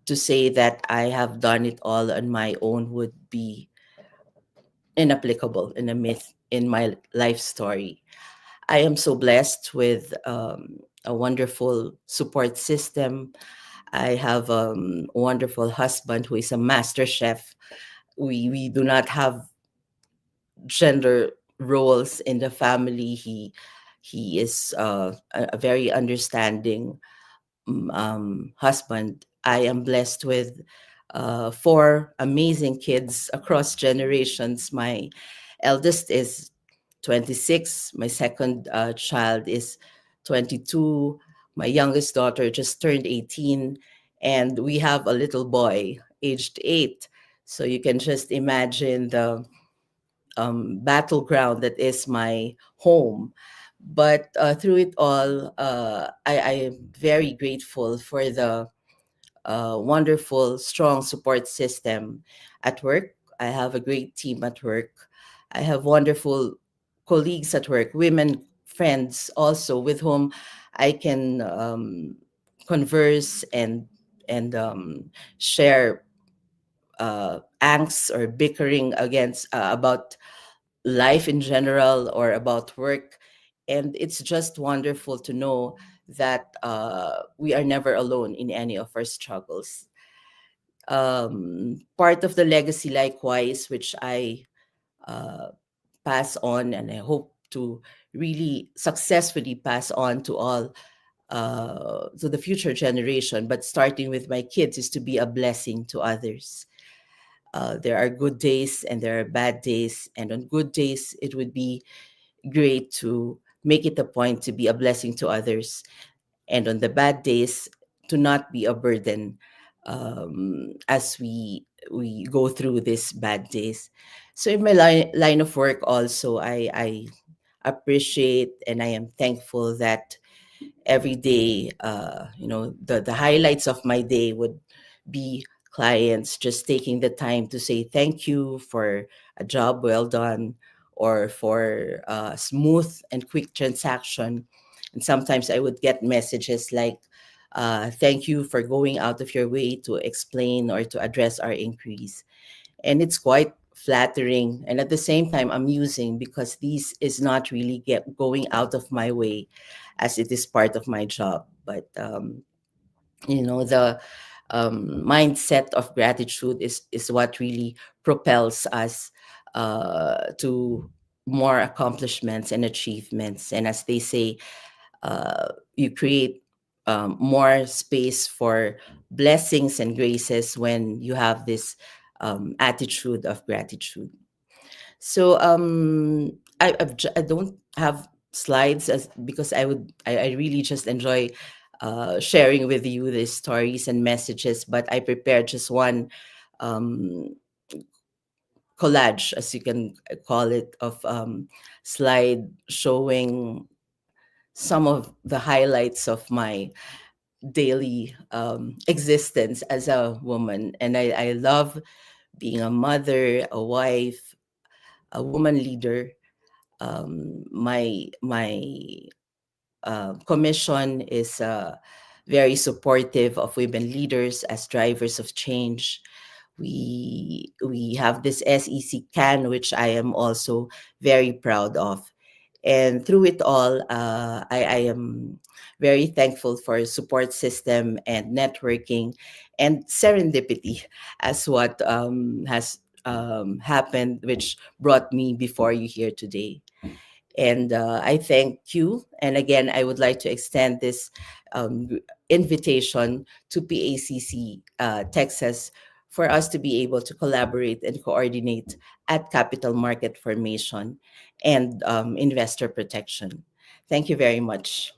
to say that I have done it all on my own would be inapplicable, in a myth in my life story. I am so blessed with a wonderful support system. I have a wonderful husband who is a master chef. We do not have gender roles in the family. He is a very understanding husband. I am blessed with four amazing kids across generations. My eldest is 26. My second child is 22. My youngest daughter just turned 18. And we have a little boy aged 8. So you can just imagine the battleground that is my home. But through it all, I am very grateful for the wonderful, strong support system at work. I have a great team at work. I have wonderful colleagues at work, women friends also, with whom I can converse and share angst or bickering against about life in general or about work. And it's just wonderful to know that we are never alone in any of our struggles. Part of the legacy, likewise, which I uh, pass on and I hope to really successfully pass on to all, to the future generation, but starting with my kids, is to be a blessing to others. There are good days and there are bad days. And on good days, it would be great to make it a point to be a blessing to others. And on the bad days, to not be a burden as we go through these bad days. So in my line of work also, I appreciate and I am thankful that every day, the highlights of my day would be clients just taking the time to say thank you for a job well done, or for a smooth and quick transaction. And sometimes I would get messages like, thank you for going out of your way to explain or to address our increase. And it's quite flattering and at the same time amusing, because this is not really going out of my way, as it is part of my job. But the mindset of gratitude is what really propels us to more accomplishments and achievements. And as they say, you create more space for blessings and graces when you have this attitude of gratitude. So I don't have slides because I really just enjoy sharing with you these stories and messages, but I prepared just one um, collage, as you can call it, of slide showing some of the highlights of my daily existence as a woman. And I love being a mother, a wife, a woman leader. My commission is very supportive of women leaders as drivers of change. We have this SEC CAN, which I am also very proud of. And through it all, I am very thankful for support system and networking and serendipity as what has happened, which brought me before you here today. And I thank you. And again, I would like to extend this invitation to PACC Texas for us to be able to collaborate and coordinate at capital market formation and investor protection. Thank you very much.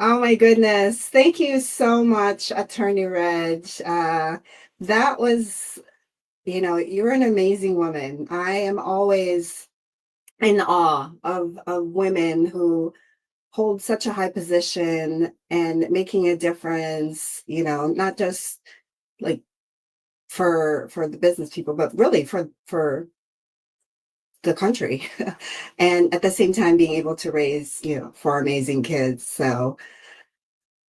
Oh my goodness. Thank you so much, Attorney Reg. That was, you're an amazing woman. I am always in awe of women who hold such a high position and making a difference, not just like for the business people, but really for the country. And at the same time being able to raise, four amazing kids. So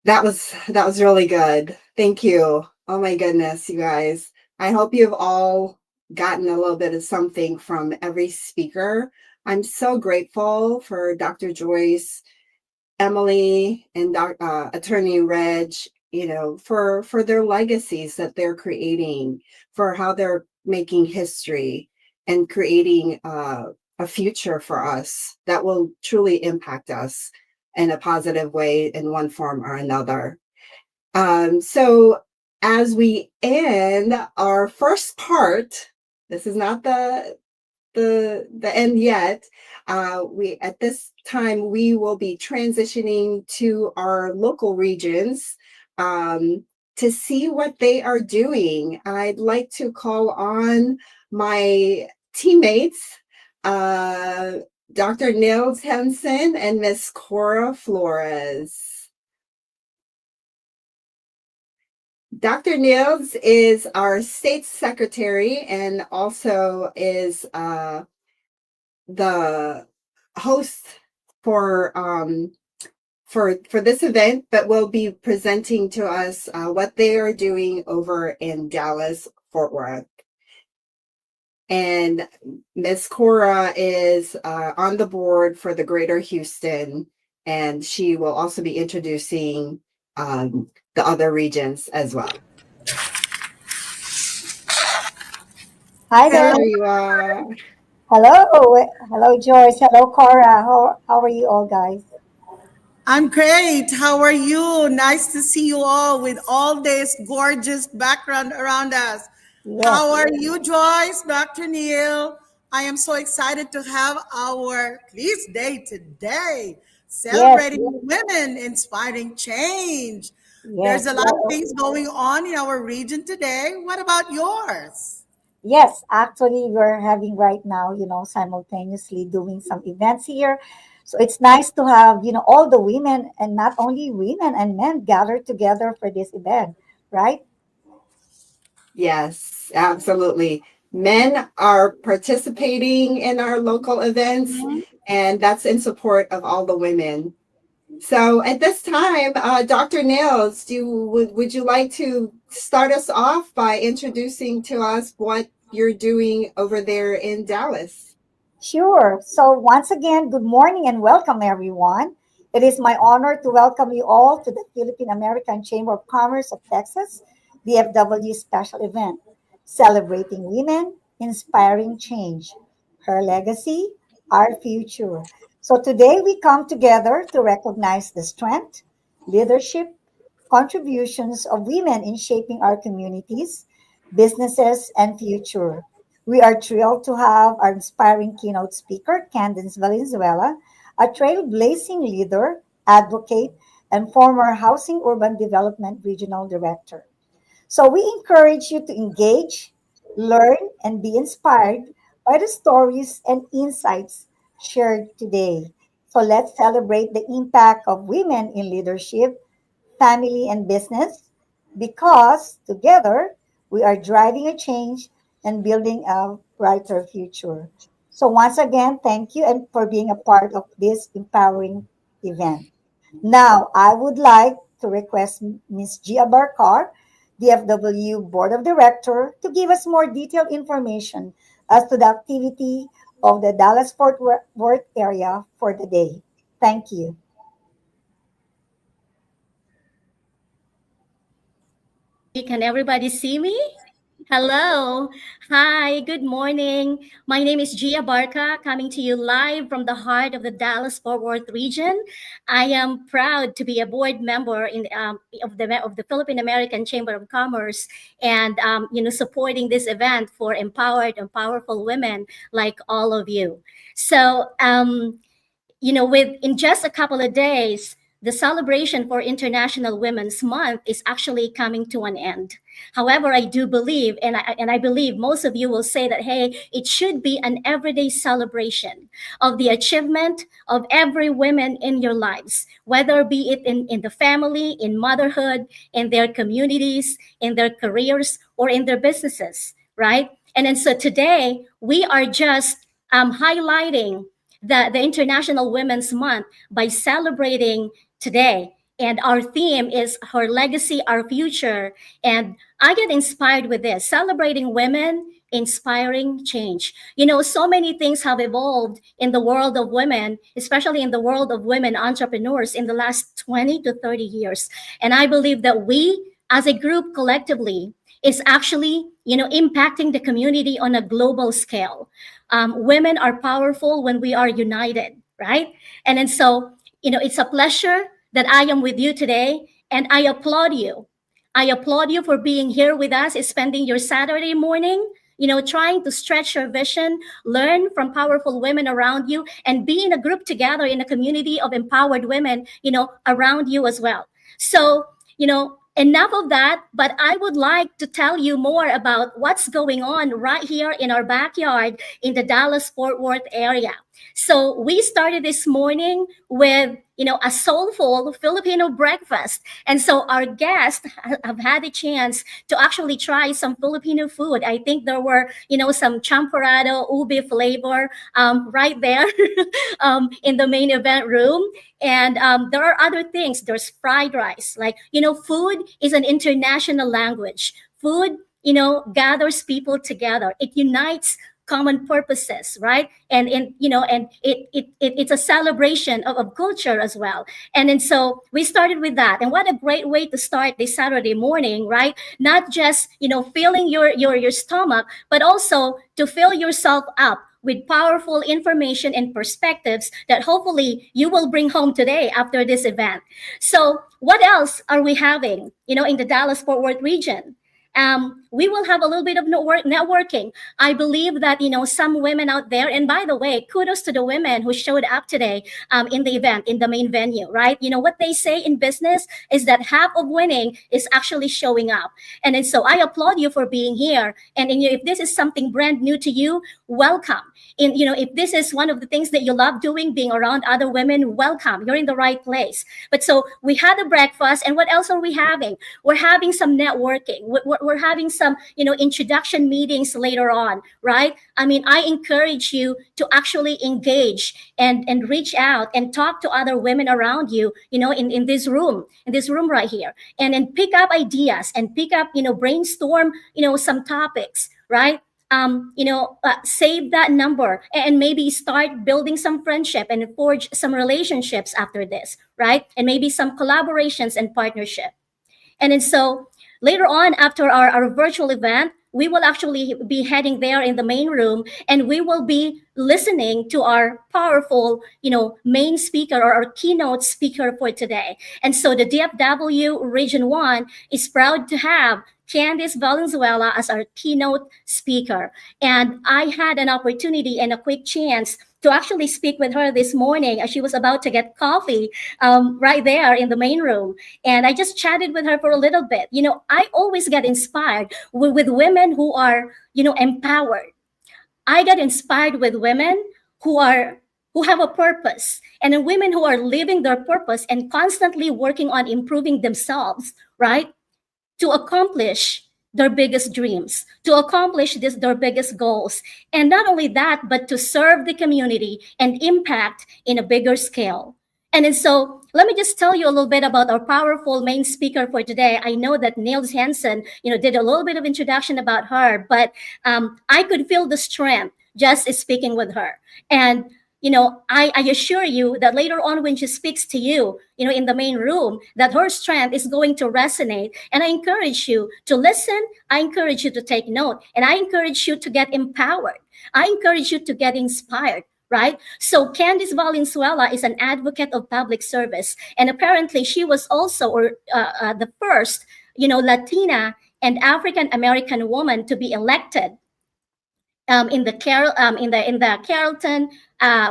that was really good. Thank you. Oh my goodness, you guys. I hope you've all gotten a little bit of something from every speaker. I'm so grateful for Dr. Joyce, Emily, and Attorney Reg, for their legacies that they're creating, for how they're making history and creating a future for us that will truly impact us in a positive way in one form or another. So as we end our first part, this is not the end yet. We at this time we will be transitioning to our local regions to see what they are doing. I'd like to call on my teammates, Dr. Nils Henson and Miss Cora Flores. Dr. Nils is our state secretary and also is the host for this event, but will be presenting to us what they are doing over in Dallas, Fort Worth. And Miss Cora is on the board for the Greater Houston, and she will also be introducing the other regions as well. Hi there. There you are. Hello. Hello, Joyce. Hello, Cora. How are you all, guys? I'm great. How are you? Nice to see you all with all this gorgeous background around us. Yes. How are you, Joyce, Dr. Neil? I am so excited to have our Please Day today, celebrating women, inspiring change. Yes. There's a lot of things going on in our region today. What about yours? Yes, actually, we're having right now, simultaneously doing some events here. So it's nice to have, all the women and not only women and men gathered together for this event, right? Yes, absolutely. Men are participating in our local events, and that's in support of all the women. So at this time, Dr. Nails, would you like to start us off by introducing to us what you're doing over there in Dallas? Sure. So once again, good morning and welcome, everyone. It is my honor to welcome you all to the Philippine American Chamber of Commerce of Texas, DFW special event, celebrating women, inspiring change, her legacy, our future. So today we come together to recognize the strength, leadership, contributions of women in shaping our communities, businesses, and future. We are thrilled to have our inspiring keynote speaker, Candace Valenzuela, a trailblazing leader, advocate, and former Housing Urban Development Regional Director. So we encourage you to engage, learn, and be inspired by the stories and insights shared today. So let's celebrate the impact of women in leadership, family, and business because together we are driving a change and building a brighter future. So once again, thank you and for being a part of this empowering event. Now, I would like to request Ms. Gia Barkar, DFW Board of Director, to give us more detailed information as to the activity of the Dallas-Fort Worth area for the day. Thank you. Can everybody see me? Hello. Hi, good morning. My name is Gia Barca, coming to you live from the heart of the Dallas-Fort Worth region. I am proud to be a board member of the Philippine American Chamber of Commerce and supporting this event for empowered and powerful women like all of you. So in just a couple of days, the celebration for International Women's Month is actually coming to an end. However, I do believe, and I believe most of you will say that, hey, it should be an everyday celebration of the achievement of every woman in your lives, whether be it in the family, in motherhood, in their communities, in their careers, or in their businesses, right? And then so today, we are just highlighting the International Women's Month by celebrating today. And our theme is her legacy, our future. And I get inspired with this, celebrating women, inspiring change. So many things have evolved in the world of women, especially in the world of women entrepreneurs in the last 20 to 30 years. And I believe that we, as a group collectively, is actually, impacting the community on a global scale. Women are powerful when we are united, right? And then so, it's a pleasure that I am with you today, and I applaud you. I applaud you for being here with us, spending your Saturday morning, trying to stretch your vision, learn from powerful women around you, and be in a group together in a community of empowered women, around you as well. So, enough of that, but I would like to tell you more about what's going on right here in our backyard in the Dallas-Fort Worth area. So we started this morning with, a soulful Filipino breakfast. And so our guests have had a chance to actually try some Filipino food. I think there were, some champorado, ubi flavor right there in the main event room. And there are other things. There's fried rice. Like, food is an international language. Food, gathers people together. It unites common purposes, right? And you know, and it's a celebration of culture as well. And so we started with that. And what a great way to start this Saturday morning, right? Not just, you know, filling your stomach, but also to fill yourself up with powerful information and perspectives that hopefully you will bring home today after this event. So what else are we having, you know, in the Dallas-Fort Worth region? We will have a little bit of networking. I believe that, you know, some women out there, and by the way, kudos to the women who showed up today in the event, in the main venue, right? You know, what they say in business is that half of winning is actually showing up. And then, so I applaud you for being here. And if this is something brand new to you, welcome. And, you know, if this is one of the things that you love doing, being around other women, welcome. You're in the right place. But so we had a breakfast, and what else are we having? We're having some networking. We're having some, you know, introduction meetings later on, right? I mean, I encourage you to actually engage and reach out and talk to other women around you, you know, in this room right here, and then pick up ideas and pick up, you know, brainstorm, you know, some topics, right? Save that number and maybe start building some friendship and forge some relationships after this, right? And maybe some collaborations and partnership. And then so later on, after our virtual event, we will actually be heading there in the main room, and we will be listening to our powerful, you know, main speaker or our keynote speaker for today. And so the DFW Region 1 is proud to have Candice Valenzuela as our keynote speaker. And I had an opportunity and a quick chance to actually speak with her this morning as she was about to get coffee right there in the main room. And I just chatted with her for a little bit. You know, I always get inspired with women who are, you know, empowered. I get inspired with women who have a purpose, and then women who are living their purpose and constantly working on improving themselves, right? To accomplish their biggest dreams, to accomplish their biggest goals. And not only that, but to serve the community and impact in a bigger scale. And then so let me just tell you a little bit about our powerful main speaker for today. I know that Nils Hansen, you know, did a little bit of introduction about her, but I could feel the strength just speaking with her. And you know, I assure you that later on when she speaks to you, you know, in the main room, that her strength is going to resonate. And I encourage you to listen. I encourage you to take note. And I encourage you to get empowered. I encourage you to get inspired, right? So Candice Valenzuela is an advocate of public service. And apparently she was also the first, you know, Latina and African American woman to be elected in the Carrollton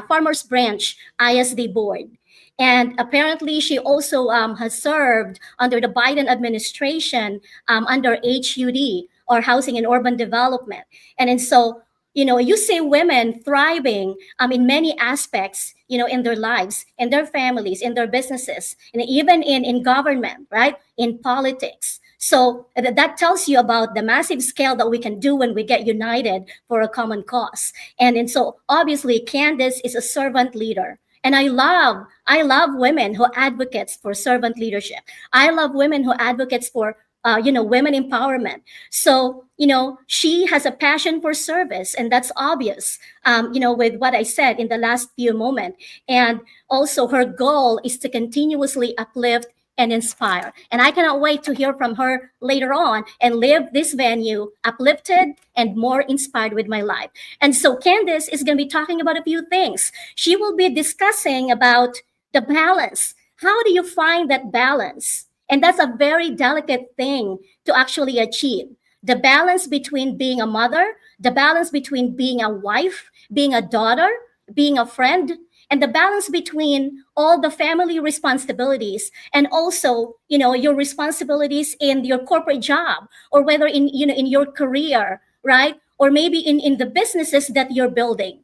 Farmers Branch ISD board. And apparently she also has served under the Biden administration under HUD, or Housing and Urban Development. And so, you know, you see women thriving in many aspects, you know, in their lives, in their families, in their businesses, and even in government, right? In politics. So that tells you about the massive scale that we can do when we get united for a common cause. And so obviously Candice is a servant leader. And I love women who advocates for servant leadership. I love women who advocates for women empowerment. So, you know, she has a passion for service, and that's obvious, with what I said in the last few moments. And also her goal is to continuously uplift and inspire. And I cannot wait to hear from her later on and leave this venue uplifted and more inspired with my life. And so Candice is going to be talking about a few things. She will be discussing about the balance. How do you find that balance? And that's a very delicate thing to actually achieve. The balance between being a mother, the balance between being a wife, being a daughter, being a friend, and the balance between all the family responsibilities and also, you know, your responsibilities in your corporate job, or whether in your career, right? Or maybe in the businesses that you're building.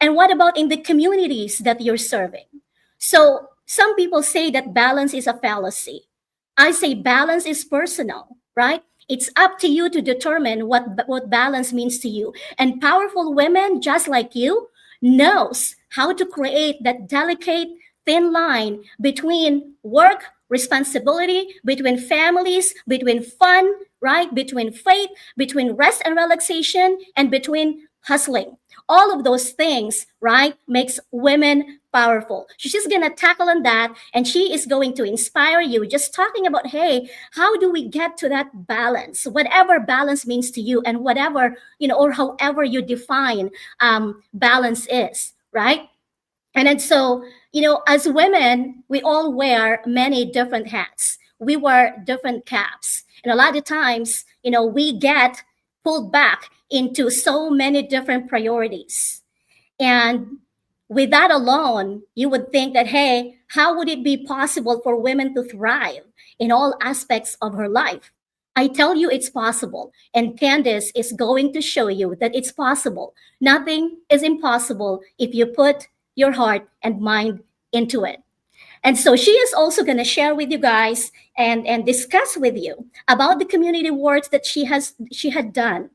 And what about in the communities that you're serving? So some people say that balance is a fallacy. I say balance is personal, right? It's up to you to determine what balance means to you. And powerful women, just like you, knows how to create that delicate, thin line between work, responsibility, between families, between fun, right? Between faith, between rest and relaxation, and between hustling. All of those things, right, makes women powerful. She's going to tackle on that, and she is going to inspire you just talking about, hey, how do we get to that balance? Whatever balance means to you, and whatever, or however you define balance is, right? And then so, as women, we all wear many different hats. We wear different caps. And a lot of times, we get pulled back into so many different priorities. And with that alone, you would think that, hey, how would it be possible for women to thrive in all aspects of her life? I tell you it's possible. And Candice is going to show you that it's possible. Nothing is impossible if you put your heart and mind into it. And so she is also going to share with you guys and discuss with you about the community works that she had done.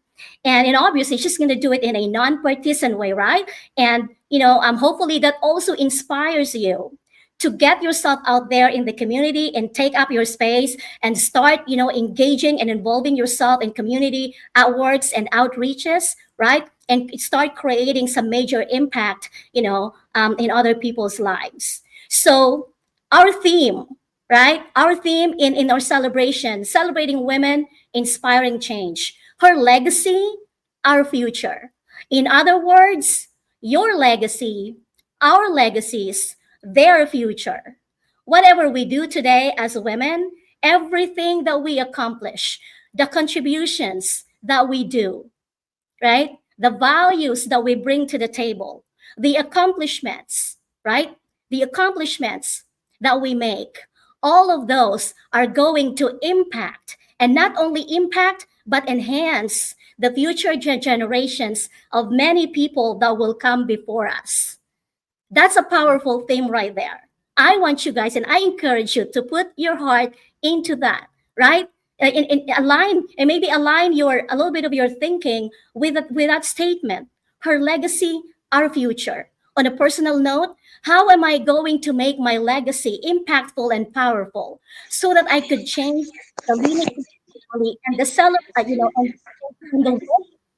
And obviously she's going to do it in a non-partisan way, right? And hopefully that also inspires you to get yourself out there in the community and take up your space and start engaging and involving yourself in community outworks and outreaches, right? And start creating some major impact in other people's lives. So our theme, right? Our theme in our celebration, celebrating women, inspiring change. Her legacy, our future. In other words, your legacy, our legacies, their future. Whatever we do today as women, everything that we accomplish, the contributions that we do, right? The values that we bring to the table, the accomplishments, right? The accomplishments that we make, all of those are going to impact, and not only impact, but enhance the future generations of many people that will come before us. That's a powerful theme right there. I want you guys, and I encourage you to put your heart into that, right? Align and maybe align a little bit of your thinking with that statement. Her legacy, our future. On a personal note, how am I going to make my legacy impactful and powerful so that I could change the leadership and the and the way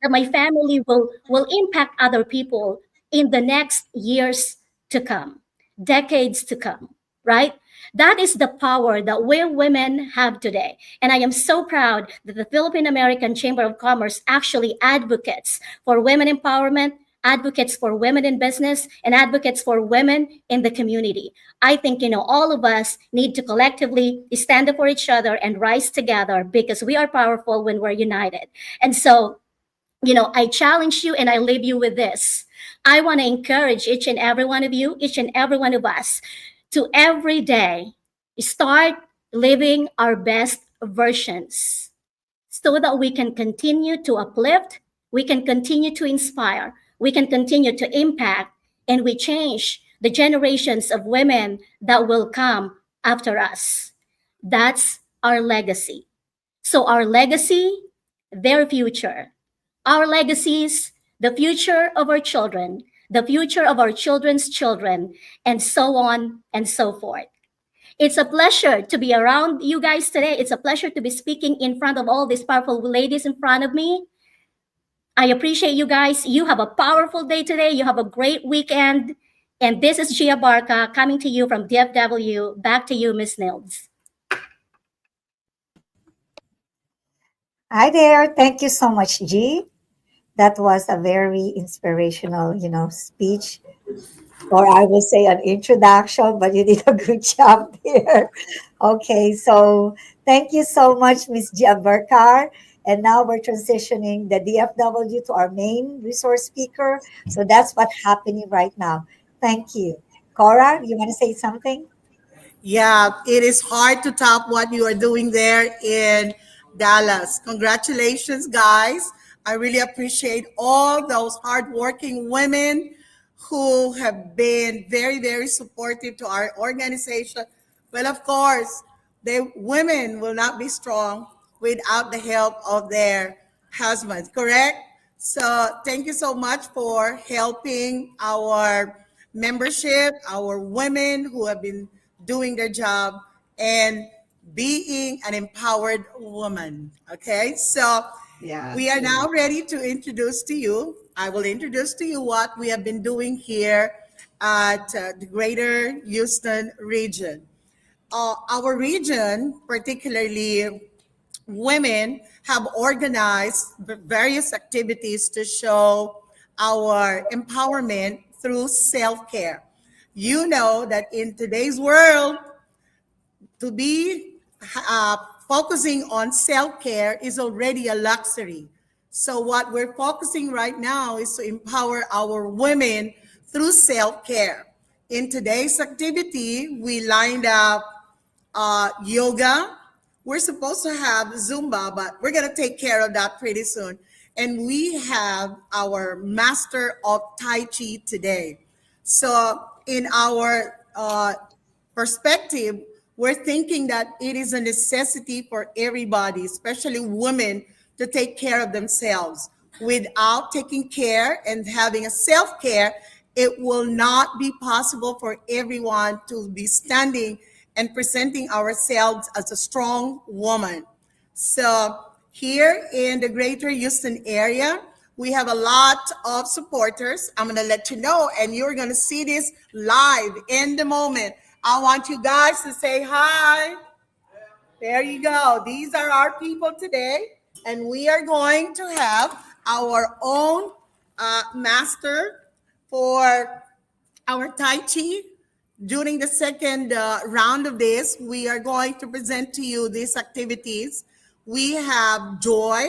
that my family will impact other people in the next years to come, decades to come, right? That is the power that we women have today. And I am so proud that the Philippine American Chamber of Commerce actually advocates for women empowerment, advocates for women in business, and advocates for women in the community. I think, all of us need to collectively stand up for each other and rise together because we are powerful when we're united. And so, I challenge you and I leave you with this. I want to encourage each and every one of you, each and every one of us, to every day start living our best versions so that we can continue to uplift, we can continue to inspire, we can continue to impact, and we change the generations of women that will come after us. That's our legacy. So our legacy, their future. Our legacies, the future of our children, the future of our children's children, and so on and so forth. It's a pleasure to be around you guys today. It's a pleasure to be speaking in front of all these powerful ladies in front of me. I appreciate you guys. You have a powerful day today. You have a great weekend. And this is Gia Barca coming to you from DFW. Back to you, Miss Nils. Hi there. Thank you so much, G. That was a very inspirational, speech, or I will say an introduction, but you did a good job there. Okay, so thank you so much, Ms. Giabarkar. And now we're transitioning the DFW to our main resource speaker. So that's what's happening right now. Thank you. Cora, you want to say something? Yeah, it is hard to top what you are doing there in Dallas. Congratulations, guys. I really appreciate all those hardworking women who have been very, very supportive to our organization. Well, of course, the women will not be strong without the help of their husbands, correct? So thank you so much for helping our membership, our women who have been doing their job and being an empowered woman. Okay, so Yes. We are now ready to introduce to you. I will introduce to you what we have been doing here at the Greater Houston region. Our region, particularly women, have organized various activities to show our empowerment through self-care. You know that in today's world, to be uh, focusing on self-care is already a luxury. So what we're focusing right now is to empower our women through self-care. In today's activity, we lined up yoga. We're supposed to have Zumba, but we're going to take care of that pretty soon. And we have our master of Tai Chi today. So in our perspective, we're thinking that it is a necessity for everybody, especially women, to take care of themselves. Without taking care and having a self-care, it will not be possible for everyone to be standing and presenting ourselves as a strong woman. So here in the Greater Houston area, we have a lot of supporters. I'm going to let you know, and you're going to see this live in the moment. I want you guys to say hi. There you go. These are our people today, and we are going to have our own master for our Tai Chi. During the second round of this, we are going to present to you these activities. We have Joy,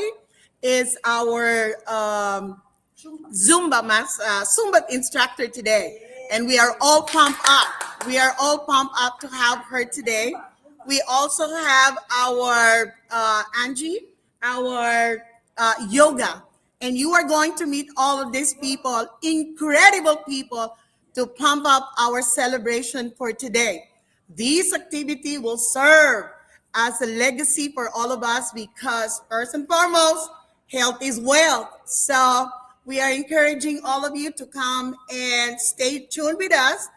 is our Zumba instructor today, and we are all pumped up. We are all pumped up to have her today. We also have our Angie, our yoga, and you are going to meet all of these people, incredible people, to pump up our celebration for today. This activity will serve as a legacy for all of us because, first and foremost, health is wealth. So we are encouraging all of you to come and stay tuned with us.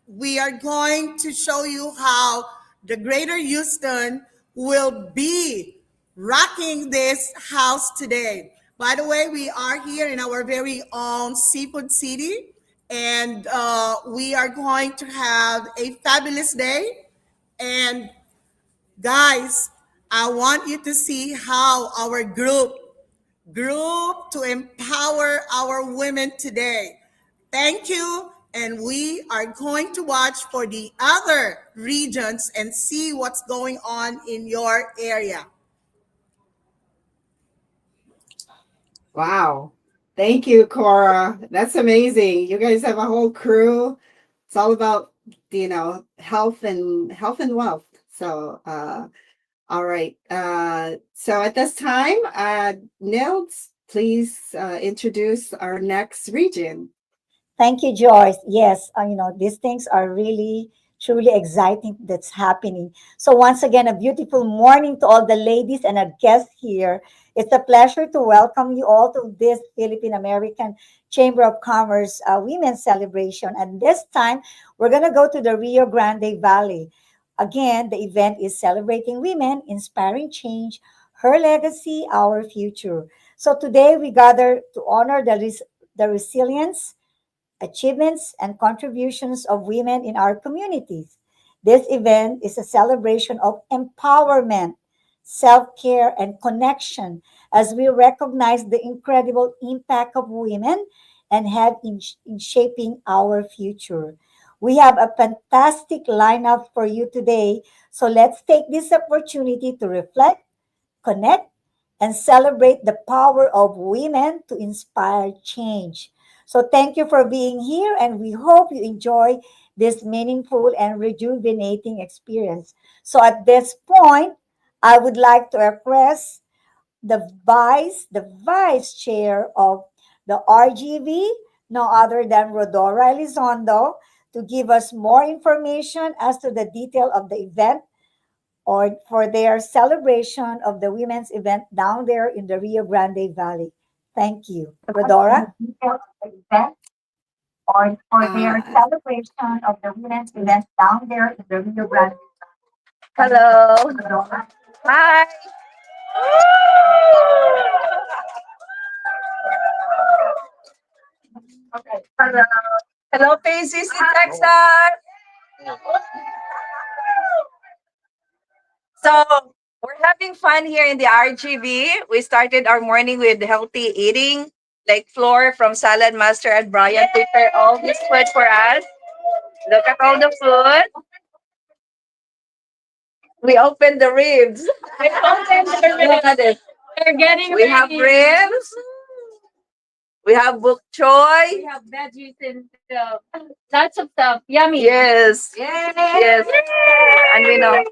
We are going to show you how the Greater Houston will be rocking this house today. By the way, we are here in our very own Seafood City, and we are going to have a fabulous day. And guys, I want you to see how our group to empower our women today. Thank you. And we are going to watch for the other regions and see what's going on in your area. Wow. Thank you, Cora. That's amazing. You guys have a whole crew. It's all about, health and wealth. So, all right. So at this time, Nils, please introduce our next region. Thank you, Joyce. Yes, these things are really, truly exciting that's happening. So once again, a beautiful morning to all the ladies and our guests here. It's a pleasure to welcome you all to this Philippine American Chamber of Commerce Women's Celebration. And this time, we're going to go to the Rio Grande Valley. Again, the event is celebrating women, inspiring change, her legacy, our future. So today, we gather to honor the resilience, achievements, and contributions of women in our communities. This event is a celebration of empowerment, self care, and connection as we recognize the incredible impact of women and have in shaping our future. We have a fantastic lineup for you today, so let's take this opportunity to reflect, connect, and celebrate the power of women to inspire change. So, thank you for being here, and we hope you enjoy this meaningful and rejuvenating experience. So, at this point, I would like to request the vice chair of the RGV, no other than Rodora Elizondo, to give us more information as to the detail of the event or for their celebration of the women's event down there in the Rio Grande Valley. Thank you. Rodora? Or for their celebration of the women's event down there in the Rio Grande. Hello. Hi. Hello, hello, PCC Texas. So we're having fun here in the RGV. We started our morning with healthy eating, like Floor from Salad Master and Brian prepared all this food for us. Look at all the food. We opened the ribs. We opened the ribs. Look at it. We're getting We have ribs. We have bok choy. We have veggies and lots of stuff. Yummy. Yes. Yes. And we know.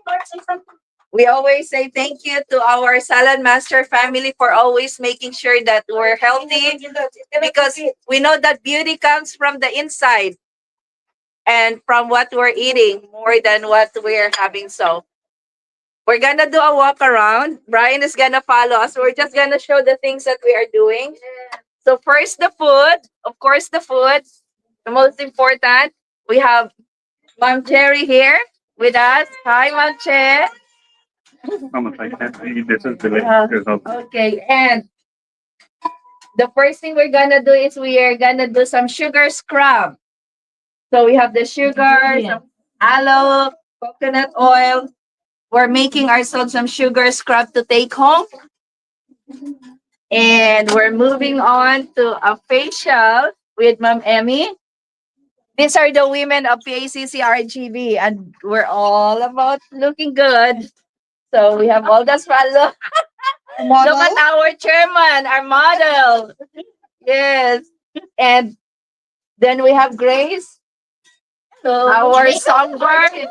We always say thank you to our Salad Master family for always making sure that we're healthy because we know that beauty comes from the inside and from what we're eating more than what we're having. So we're gonna do a walk around. Brian is gonna follow us. We're just gonna show the things that we are doing. So first the food, of course the food, the most important. We have Ma'am Cherry here with us. Hi Ma'am Cherry. Okay, and the first thing we're gonna do is we are gonna do some sugar scrub. So we have the sugar, some aloe, coconut oil. We're making ourselves some sugar scrub to take home. And we're moving on to a facial with Ma'am Emmy. These are the women of PACC RGV, and we're all about looking good. So we have all the swallow. Look at our chairman, our model. Yes. And then we have Grace. So our songbird.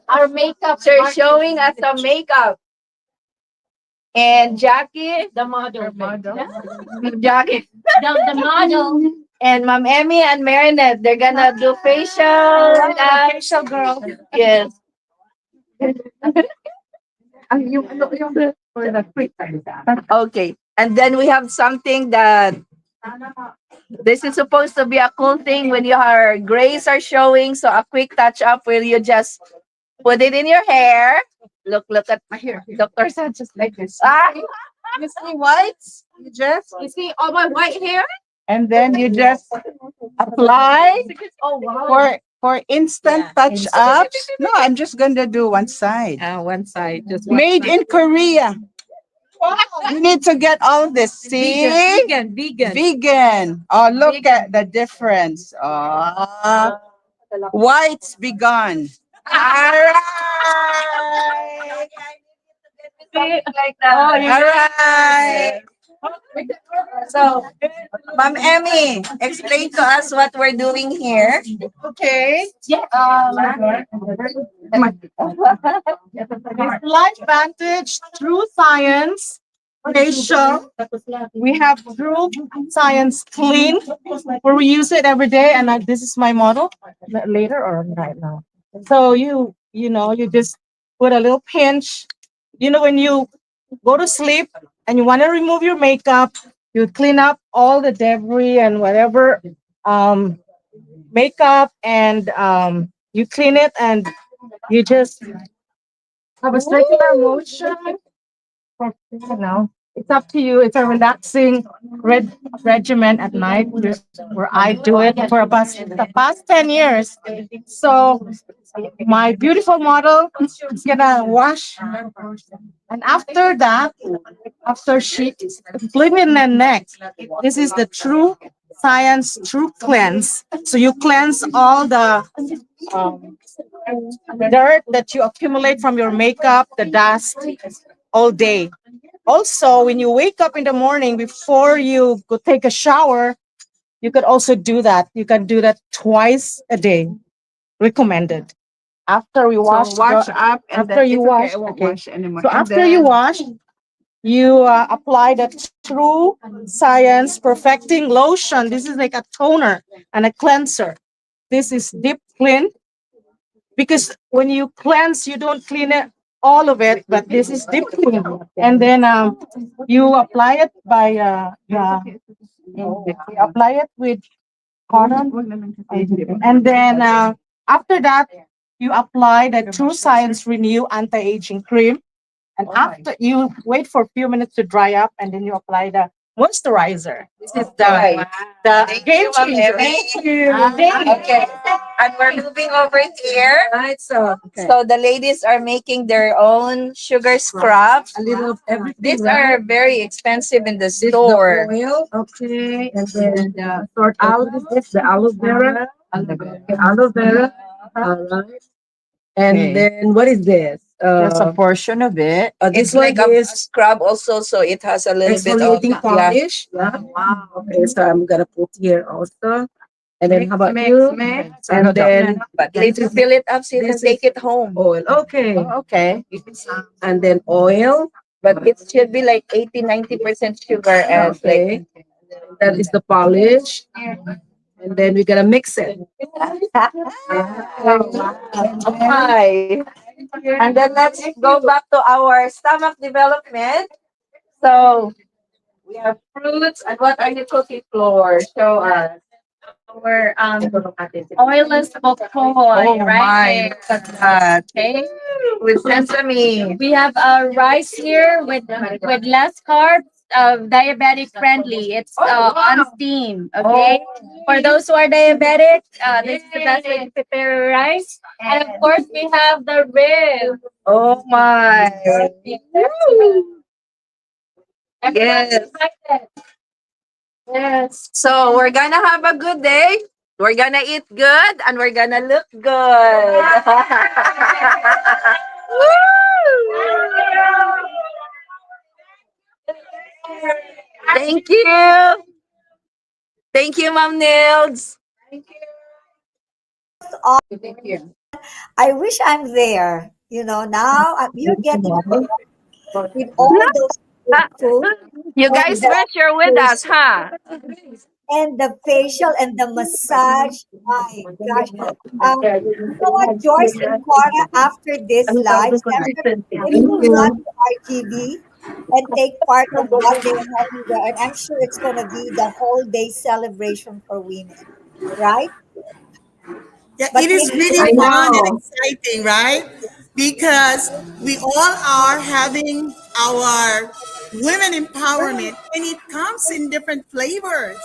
Our makeup. So showing us some makeup. And Jackie. The model. Jackie. The model. And Ma'am Emmy and Marinette, they're gonna do facial. Facial girl. Yes. Okay. And then we have something that this is supposed to be a cool thing when your grays are showing. So a quick touch up where you just put it in your hair. Look at my hair. Dr. Sanchez like this. You see whites? You see all my white hair? And then you just apply for instant touch ups. No, I'm just gonna do one side. One side. Just made in Korea. You need to get all this. See? Vegan. Oh, look at the difference. Oh, whites be gone. All right. Like that. All right. So, Ma'am Emmy, explain to us what we're doing here. Okay. Life Vantage True Science facial. We have True Science Clean, where we use it every day, and this is my model. Later or right now? So you just put a little pinch. When you go to sleep and you want to remove your makeup, you clean up all the debris and whatever makeup, and you clean it, and you just have a circular motion. It's up to you. It's a relaxing regimen at night, where I do it for the past 10 years. So my beautiful model is gonna wash, and after that, after she clean in the neck, this is the True Science True Cleanse. So you cleanse all the dirt that you accumulate from your makeup, the dust, all day. Also, when you wake up in the morning before you go take a shower, you could also do that. You can do that twice a day. Recommended. After we wash, So wash up, and after you wash, I won't okay. wash anymore. So And after then- you wash, you apply the True Science Perfecting Lotion. This is like a toner and a cleanser. This is deep clean, because when you cleanse, you don't clean it all of it, but this is deep clean. And then you apply it by you apply it with cotton, and then after that you apply the True Science Renew Anti-Aging Cream, and after you wait for a few minutes to dry up, and then you apply the moisturizer. This is the game changer. Thank you. Okay. And we're moving over here. Right, so So the ladies are making their own sugar scrubs. a little of everything. These right? are very expensive in the This is store. the oil, okay, and then sort out this the aloe vera, okay, aloe vera, all right. And Okay. then what is this? Just a portion of it. This It's one like a is scrub also, so it has a little bit of exfoliating polish. Yeah. Wow. Okay, so I'm gonna put here also. And then how about you? And then But later fill it up so you can this take is it home. oil. Okay. Oh, okay. And then oil. But it should be like 80-90% sugar and Okay. That is the polish. And then we're gonna mix it. Hi. And then let's go back to our stomach development. So we have fruits. And what are you cooking, Floor? Show us. Our oilless bok choy, Oh right my, there. look at that. Okay. With sesame. We have rice here with less carbs, diabetic friendly. It's on steam. Okay. For those who are diabetic, this is the best way to prepare rice. And of course, we have the rib. Oh my. Everyone's Yes. excited. Yes. So we're gonna have a good day. We're gonna eat good and we're gonna look good. Thank you. Thank you, Ma'am Nils. Thank you. I wish I'm there. You know, now you're getting with all those good food. You guys wish you're with us, huh? And the facial and the massage. My gosh. You know what, Joyce and Cora, after this live session, maybe we'll run to RGV and take part of what they're having there. And I'm sure it's going to be the whole day celebration for women, right? Yeah, But it is maybe really I fun and know. exciting, right? Because we all are having our women empowerment and it comes in different flavors.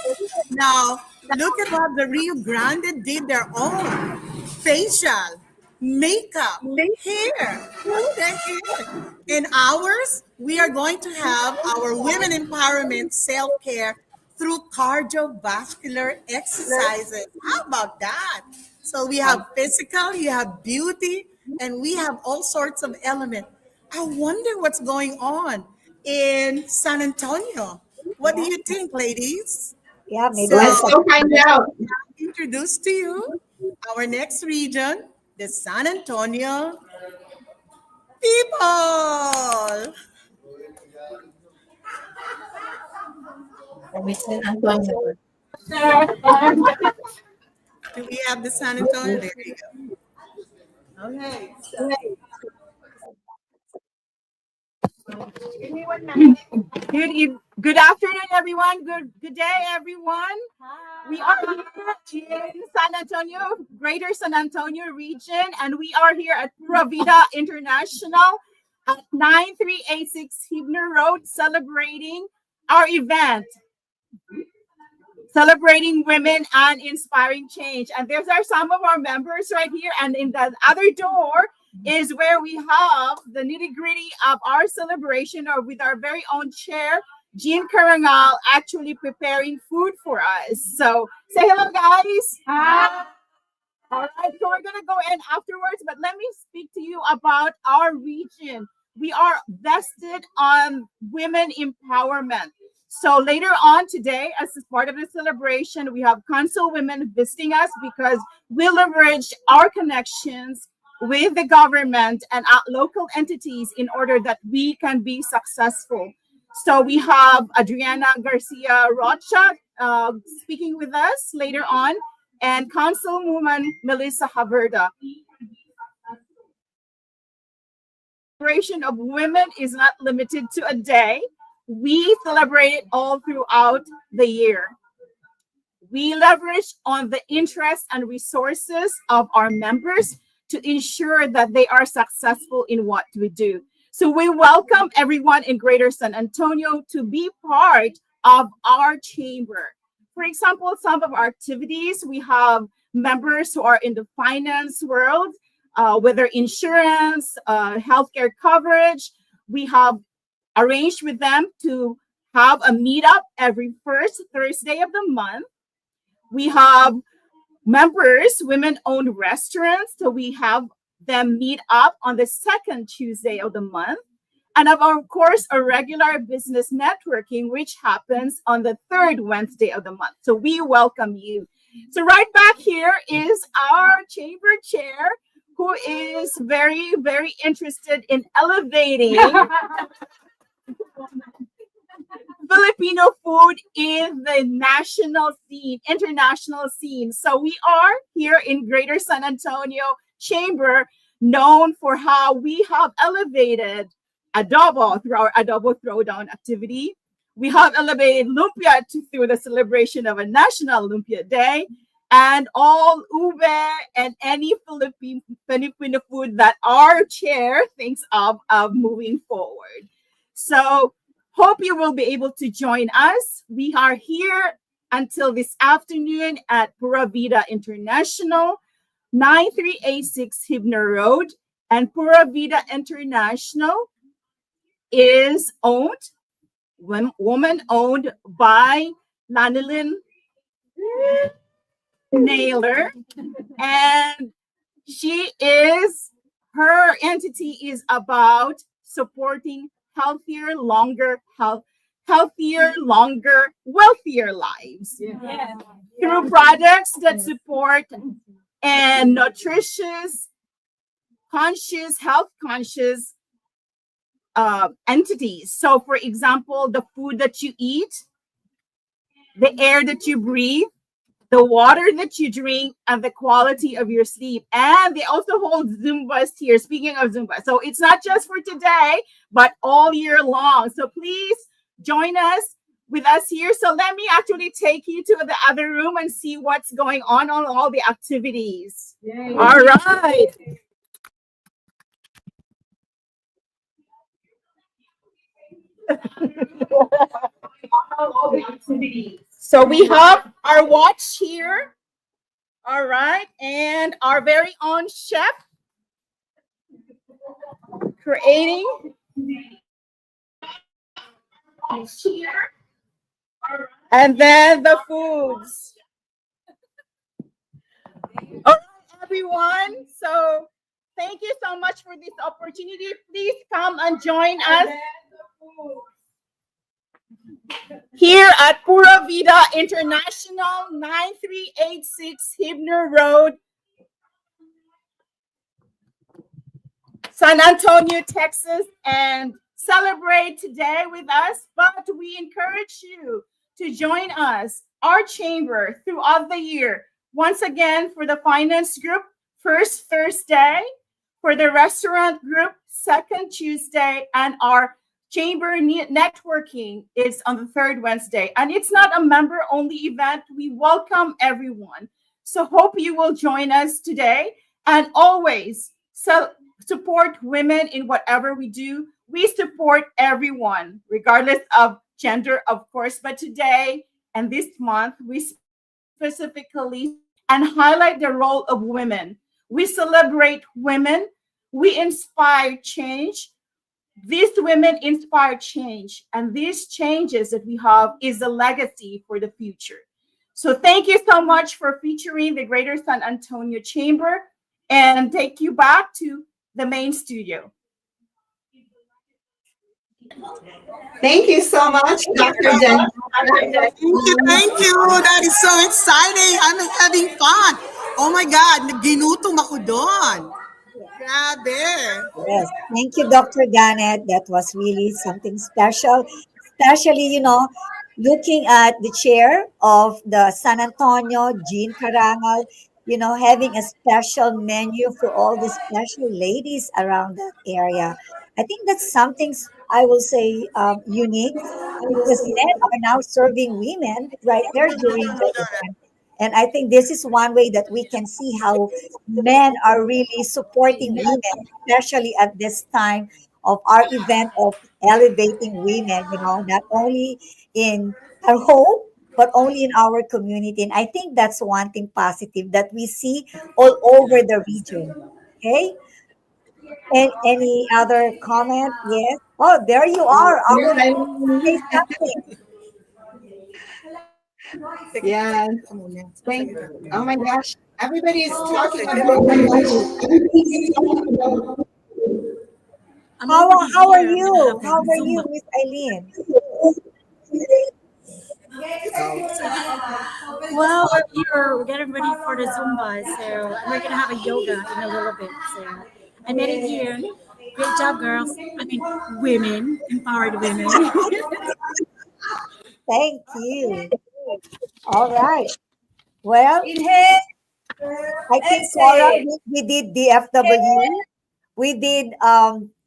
Now, look at what the Rio Grande did their own facial, makeup, hair. Look at hair. In ours, we are going to have our women empowerment self-care through cardiovascular exercises. How about that? So we have physical, you have beauty, and we have all sorts of elements. I wonder what's going on in San Antonio. What do you think, ladies? Yeah, maybe So Let's go find out. introduce to you our next region, the San Antonio people. Do we have the San Antonio? There you go. Okay. Good afternoon, everyone. Good day, everyone. We are here in San Antonio, Greater San Antonio region, and we are here at Pura Vida International at 9386 Hibner Road, celebrating our event, celebrating women and inspiring change. And these are some of our members right here. And in the other door is where we have the nitty gritty of our celebration, or with our very own chair, Jean Carangal, actually preparing food for us. So say hello, guys. Hi. All right, so we're gonna go in afterwards, but let me speak to you about our region. We are vested on women empowerment. So later on today, as part of the celebration, we have council women visiting us because we leverage our connections with the government and local entities in order that we can be successful. So we have Adriana Garcia Rocha speaking with us later on, and Councilwoman Melissa Haverda. Celebration of women is not limited to a day. We celebrate it all throughout the year. We leverage on the interests and resources of our members to ensure that they are successful in what we do. So we welcome everyone in Greater San Antonio to be part of our chamber. For example, some of our activities, we have members who are in the finance world, whether insurance, healthcare coverage. We have arranged with them to have a meetup every first Thursday of the month. We have members, women-owned restaurants, so we have them meet up on the second Tuesday of the month. And of course, a regular business networking, which happens on the third Wednesday of the month. So we welcome you. So right back here is our chamber chair, who is very, very interested in elevating Filipino food in the national scene, international scene. So we are here in Greater San Antonio Chamber, known for how we have elevated adobo through our adobo throwdown activity. We have elevated lumpia through the celebration of a National Lumpia Day, and all ube and any Filipino food that our chair thinks of moving forward. So hope you will be able to join us. We are here until this afternoon at Pura Vida International, 9386 Hibner Road. And Pura Vida International is owned, woman-owned by Lanilyn Naylor. And her entity is about supporting healthier, longer, wealthier lives. Yeah. Through products that support and nutritious, health conscious entities. So, for example, the food that you eat, the air that you breathe, the water that you drink, and the quality of your sleep. And they also hold Zumbas here. Speaking of Zumba, so it's not just for today, but all year long. So please join us with us here. So let me actually take you to the other room and see what's going on all the activities. Yay. All right. All the activities. So we have our watch here. All right. And our very own chef creating here. And then the foods. All right, everyone. So thank you so much for this opportunity. Please come and join us here at Pura Vida International, 9386 Hibner Road, San Antonio, Texas, and celebrate today with us. But we encourage you to join us, our chamber, throughout the year. Once again, for the finance group, first Thursday, for the restaurant group, second Tuesday, and our chamber networking is on the third Wednesday. And it's not a member-only event. We welcome everyone. So hope you will join us today. And always support women in whatever we do. We support everyone, regardless of gender, of course. But today and this month, we specifically and highlight the role of women. We celebrate women. We inspire change. These women inspire change, and these changes that we have is a legacy for the future. So thank you so much for featuring the Greater San Antonio Chamber, and take you back to the main studio. Thank you so much, Dr. Jen. Thank you. That is so exciting. I'm having fun. Oh my God, ginutom ako doon. Grabe. Yes, thank you, Dr. Janet. That was really something special, especially, looking at the chair of the San Antonio, Jean Carangal, having a special menu for all the special ladies around that area. I think that's something I will say unique because men are now serving women right there during the event. And I think this is one way that we can see how men are really supporting women, especially at this time of our event of elevating women, not only in our home, but only in our community. And I think that's one thing positive that we see all over the region. Okay. And any other comment? Yes. Oh, there you are. Yes, Our say something. yes. Thank. Oh my gosh, everybody's talking about money. I'm How already how are here. I'm gonna you? have How like are you, Zumba. Miss Eileen? Well, we're getting ready for the Zumba, so we're gonna have a yoga in a little bit. So I made it here. Great job, girls. I mean, women, empowered women. Thank you. All right. Well, I think Cora, we did DFW. We did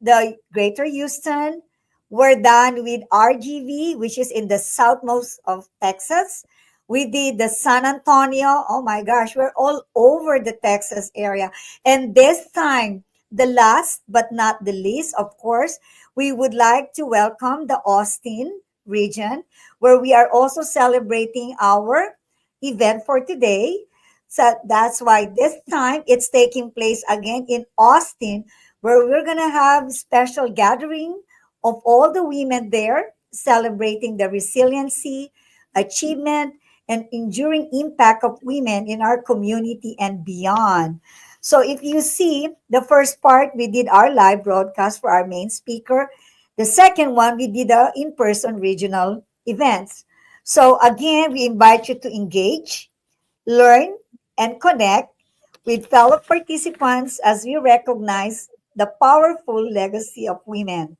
the Greater Houston. We're done with RGV, which is in the southmost of Texas. We did the San Antonio. Oh my gosh, we're all over the Texas area. And this time, the last but not the least, of course, we would like to welcome the Austin region, where we are also celebrating our event for today. So that's why this time it's taking place again in Austin, where we're going to have special gathering of all the women there celebrating the resiliency, achievement, and enduring impact of women in our community and beyond. So if you see the first part, we did our live broadcast for our main speaker. The second one, we did the in-person regional events. So again, we invite you to engage, learn, and connect with fellow participants as we recognize the powerful legacy of women,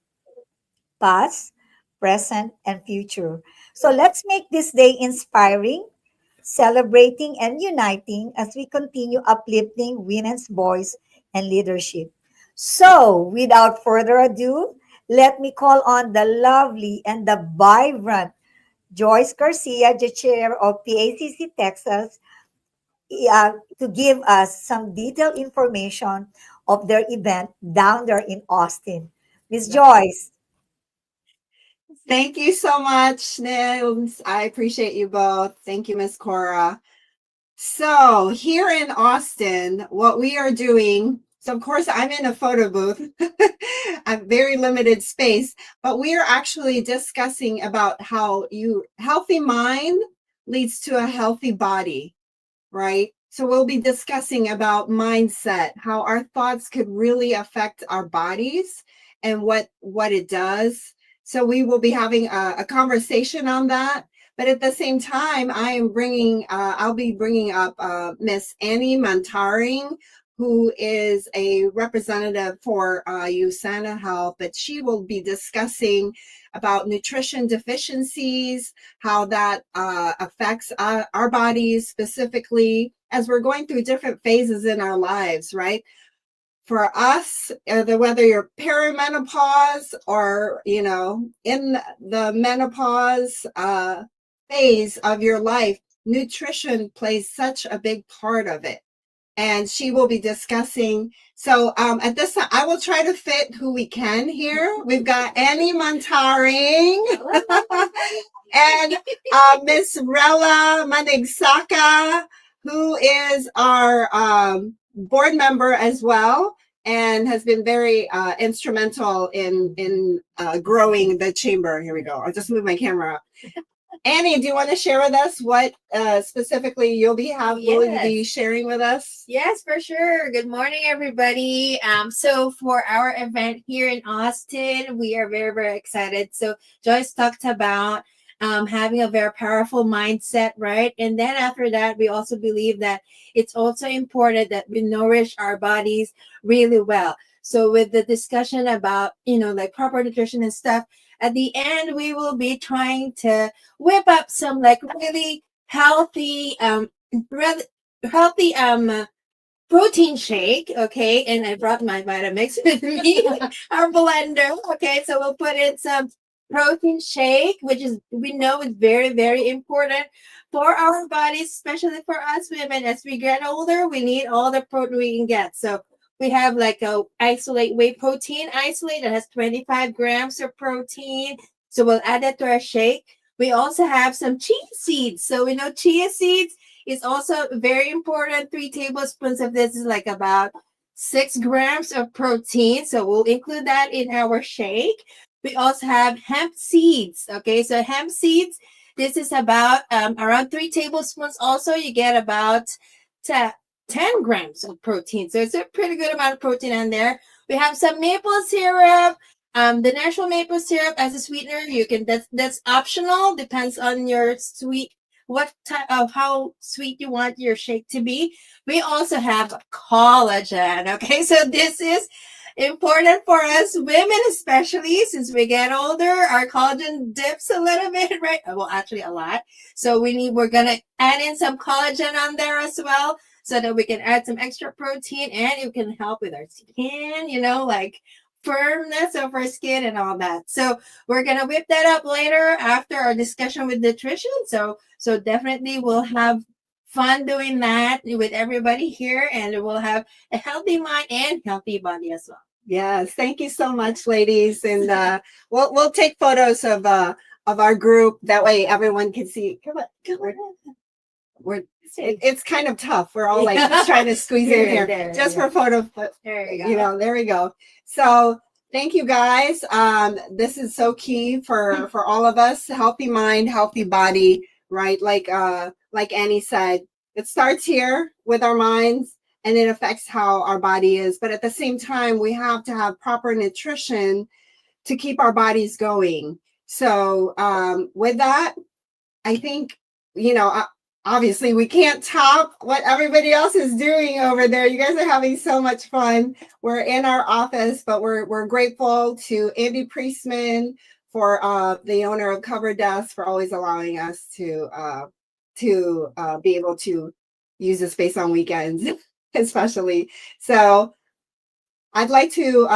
past, present, and future. So let's make this day inspiring, celebrating, and uniting as we continue uplifting women's voice and leadership. So, without further ado, let me call on the lovely and the vibrant Joyce Garcia, the chair of PACC Texas, to give us some detailed information of their event down there in Austin. Miss Joyce. Thank you so much, Nils. I appreciate you both. Thank you, Miss Cora. So here in Austin, what we are doing, so of course I'm in a photo booth, a very limited space, but we are actually discussing about how healthy mind leads to a healthy body, right? So we'll be discussing about mindset, how our thoughts could really affect our bodies and what it does. So we will be having a conversation on that. But at the same time, I'll be bringing up Miss Annie Montaring, who is a representative for USANA Health, but she will be discussing about nutrition deficiencies, how that affects our bodies specifically as we're going through different phases in our lives, right? For us, whether you're perimenopause or, in the menopause phase of your life, nutrition plays such a big part of it. And she will be discussing. So at this time, I will try to fit who we can here. We've got Annie Montaring and Miss Rella Manigsaka, who is our board member as well and has been very instrumental in growing the chamber. Here we go. I'll just move my camera up. Annie, do you want to share with us what specifically will you be sharing with us? Yes, for sure. Good morning, everybody. So for our event here in Austin, we are very, very excited. So Joyce talked about having a very powerful mindset, right? And then after that, we also believe that it's also important that we nourish our bodies really well. So with the discussion about, like proper nutrition and stuff, at the end, we will be trying to whip up some like really healthy, protein shake. Okay. And I brought my Vitamix with me, our blender. Okay. So we'll put in some protein shake, which we know is very, very important for our bodies, especially for us women. As we get older, we need all the protein we can get. So We have like a isolate whey protein isolate that has 25 grams of protein. So we'll add that to our shake. We also have some chia seeds. So we know chia seeds is also very important. 3 tablespoons of this is like about 6 grams of protein. So we'll include that in our shake. We also have hemp seeds. Okay, so hemp seeds, this is about around 3 tablespoons. Also, you get about 10 grams of protein. So it's a pretty good amount of protein in there. We have some maple syrup. The natural maple syrup as a sweetener, you can that's optional, depends on your sweet, what type of how sweet you want your shake to be. We also have collagen. Okay, so this is important for us women, especially since we get older. Our collagen dips a little bit, right? Well, actually a lot. So we're gonna add in some collagen on there as well, so that we can add some extra protein and it can help with our skin, like firmness of our skin and all that. So we're gonna whip that up later after our discussion with nutrition. So definitely we'll have fun doing that with everybody here, and we'll have a healthy mind and healthy body as well. Yes, thank you so much, ladies, and we'll take photos of our group. That way, everyone can see. Come on. It's kind of tough. We're all like just trying to squeeze in here just for photo. There you go. There we go. So thank you guys. This is so key for all of us. Healthy mind, healthy body, right? Like Annie said, it starts here with our minds and it affects how our body is. But at the same time, we have to have proper nutrition to keep our bodies going. So with that, I think, obviously, we can't top what everybody else is doing over there. You guys are having so much fun. We're in our office, but we're grateful to Andy Priestman, for the owner of Cover Desk, for always allowing us to be able to use the space on weekends, especially. So I'd like to,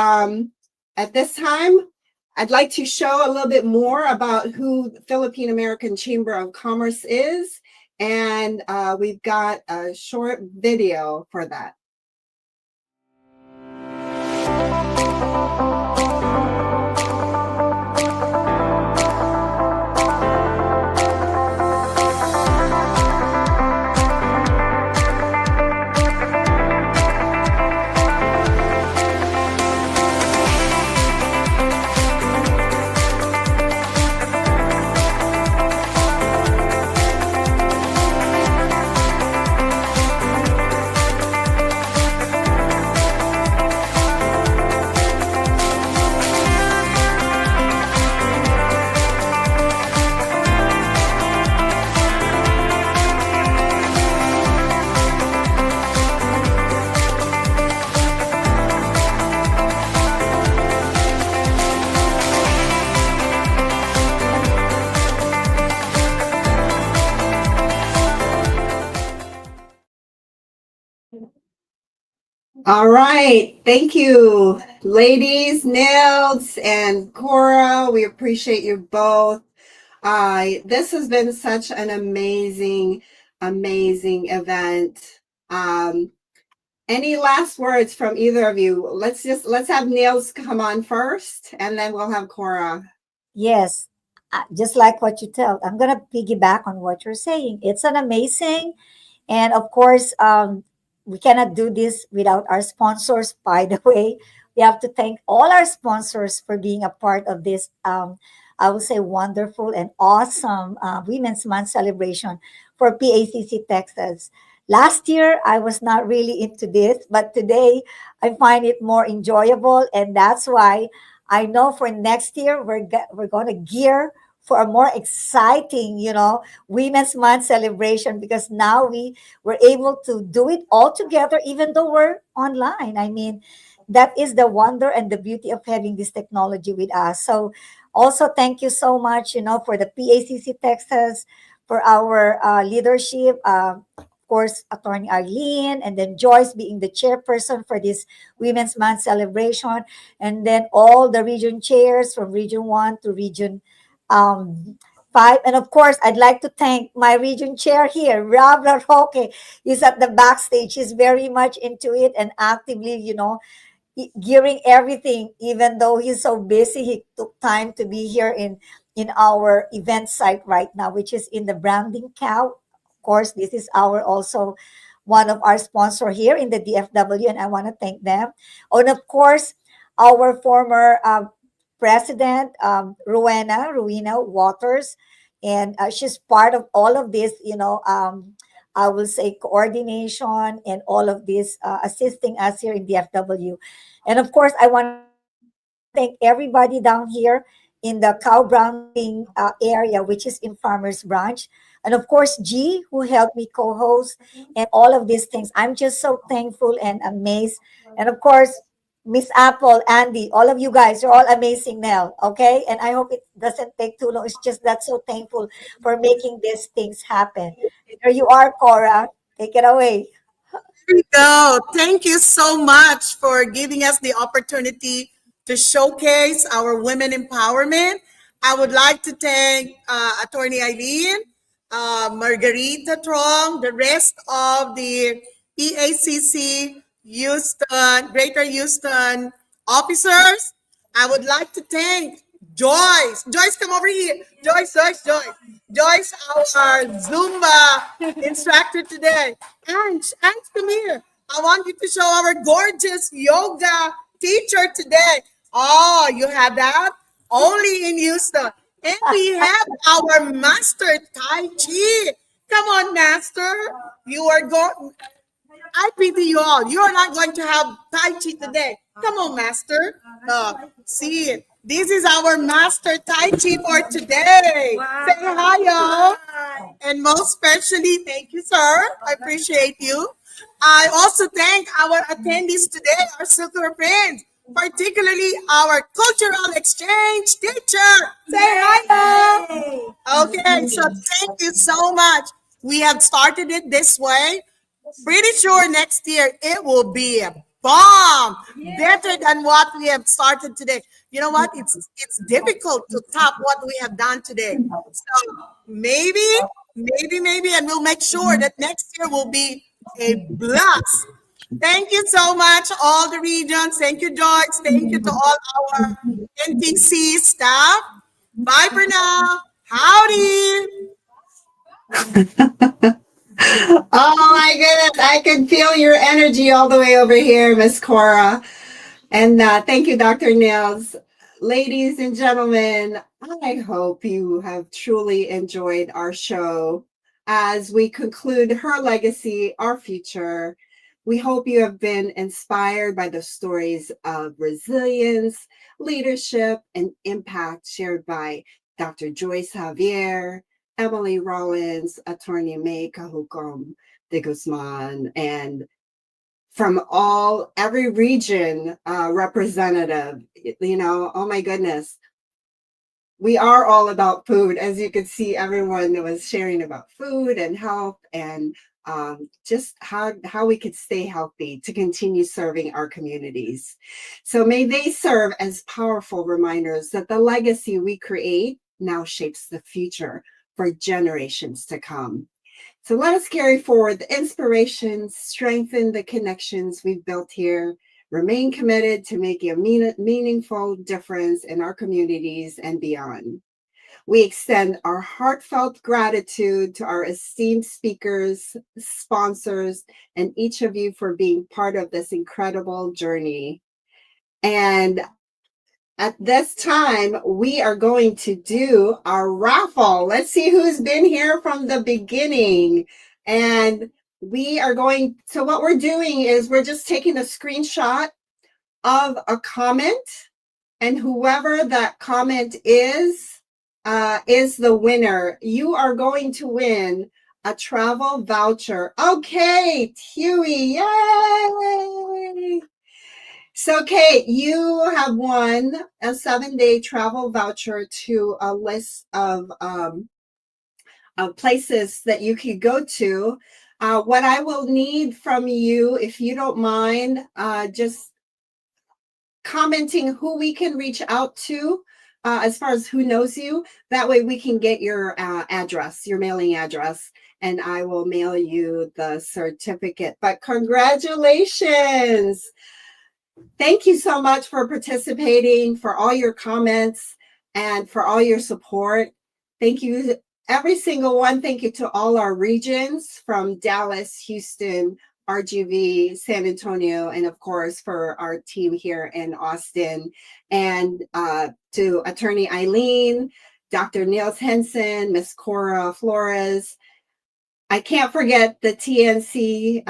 at this time, I'd like to show a little bit more about who the Philippine American Chamber of Commerce is. And we've got a short video for that. All right. Thank you, ladies, Nils and Cora. We appreciate you both. This has been such an amazing event. Any last words from either of you? Let's have Nils come on first, and then we'll have Cora. Yes, just like what you tell, I'm gonna piggyback on what you're saying. It's an amazing, and of course, we cannot do this without our sponsors. By the way, we have to thank all our sponsors for being a part of this. I would say wonderful and awesome Women's Month celebration for PACC Texas. Last year, I was not really into this, but today I find it more enjoyable, and that's why I know for next year we're going to gear for a more exciting, Women's Month celebration, because now we were able to do it all together, even though we're online. I mean, that is the wonder and the beauty of having this technology with us. So also thank you so much, for the PACC Texas, for our leadership. Of course, Attorney Arlene, and then Joyce being the chairperson for this Women's Month celebration, and then all the region chairs from Region 1 to Region 5. And of course, I'd like to thank my region chair here, Rob Roque. He's at the backstage. He's very much into it and actively, gearing everything. Even though he's so busy, he took time to be here in our event site right now, which is in the Branding Cow. Of course, this is our also one of our sponsor here in the DFW, and I want to thank them. And of course, our former president, Rowena Waters, and she's part of all of this, I will say coordination and all of this, assisting us here in DFW. And of course, I want to thank everybody down here in the cow branding area, which is in Farmers Branch. And of course, G, who helped me co-host and all of these things. I'm just so thankful and amazed. And of course, Miss Apple, Andy, all of you guys are all amazing now. Okay. And I hope it doesn't take too long. It's just that so thankful for making these things happen. There you are, Cora. Take it away. Here we go. Thank you so much for giving us the opportunity to showcase our women empowerment. I would like to thank Attorney Eileen, Margarita Trong, the rest of the PACC Houston, Greater Houston officers. I would like to thank Joyce. Joyce, come over here. Joyce. Joyce, our Zumba instructor today. Ange, come here. I want you to show our gorgeous yoga teacher today. Oh, you have that? Only in Houston. And we have our master Tai Chi. Come on, master. You are going. I pity you all. You are not going to have Tai Chi today. Come on, master. See it. This is our master Tai Chi for today. Wow. Say hi, y'all. And most especially, thank you, sir. I appreciate you. I also thank our attendees today, our circular friends, particularly our cultural exchange teacher. Say hi, y'all. Okay, so thank you so much. We have started it this way. Pretty sure next year it will be a bomb, better than what we have started today. You know what? It's difficult to top what we have done today. So maybe, and we'll make sure that next year will be a blast. Thank you so much, all the regions. Thank you, Joyce. Thank you to all our NTC staff. Bye for now. Howdy. Oh my goodness, I can feel your energy all the way over here, Miss Cora. And thank you, Dr. Nails. Ladies and gentlemen, I hope you have truly enjoyed our show as we conclude Her Legacy, Our Future. We hope you have been inspired by the stories of resilience, leadership, and impact shared by Dr. Joyce Javier, Emily Rollins, Attorney May Cajucom de Guzman, and from every region representative. Oh my goodness. We are all about food. As you could see, everyone was sharing about food and health and just how we could stay healthy to continue serving our communities. So may they serve as powerful reminders that the legacy we create now shapes the future for generations to come. So let us carry forward the inspiration, strengthen the connections we've built here, remain committed to making a meaningful difference in our communities and beyond. We extend our heartfelt gratitude to our esteemed speakers, sponsors, and each of you for being part of this incredible journey. And at this time, we are going to do our raffle. Let's see who's been here from the beginning. And so what we're doing is we're just taking a screenshot of a comment, and whoever that comment is the winner. You are going to win a travel voucher. Okay, Huey, yay! So, Kate, you have won a 7-day travel voucher to a list of places that you could go to. What I will need from you, if you don't mind, just commenting who we can reach out to as far as who knows you. That way we can get your address, your mailing address, and I will mail you the certificate. But congratulations. Thank you so much for participating, for all your comments, and for all your support. Thank you, every single one. Thank you to all our regions from Dallas, Houston, RGV, San Antonio, and of course for our team here in Austin. And to Attorney Eileen, Dr. Niels Henson, Miss Cora Flores. I can't forget the TNC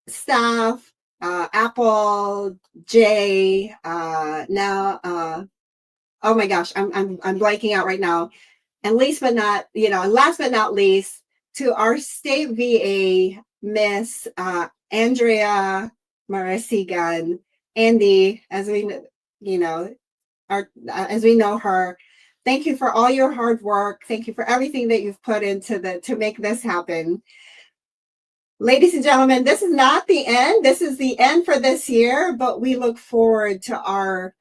staff, Apple, Jay, now, oh my gosh, I'm blanking out right now. And last but not least, to our state VA, Miss Andrea Marasigan, Andy, as we know her. Thank you for all your hard work. Thank you for everything that you've put into to make this happen. Ladies and gentlemen, this is not the end. This is the end for this year, but we look forward to our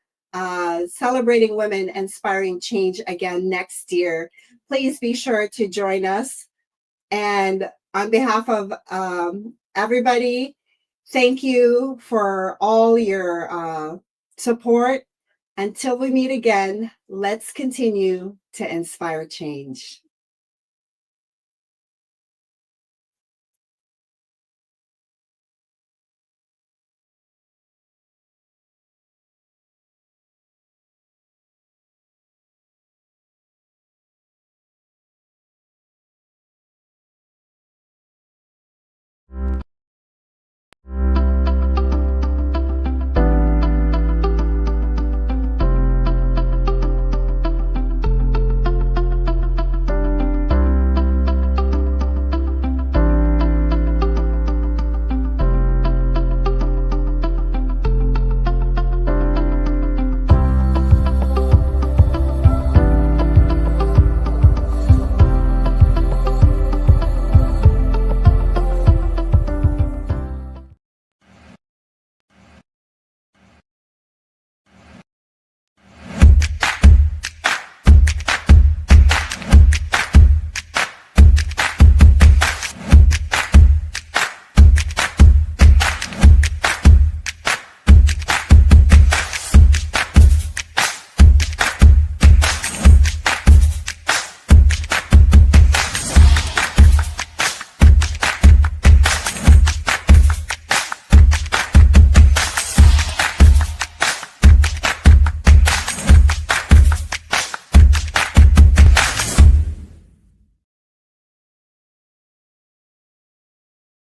Celebrating Women Inspiring Change again next year. Please be sure to join us. And on behalf of everybody, thank you for all your support. Until we meet again, let's continue to inspire change.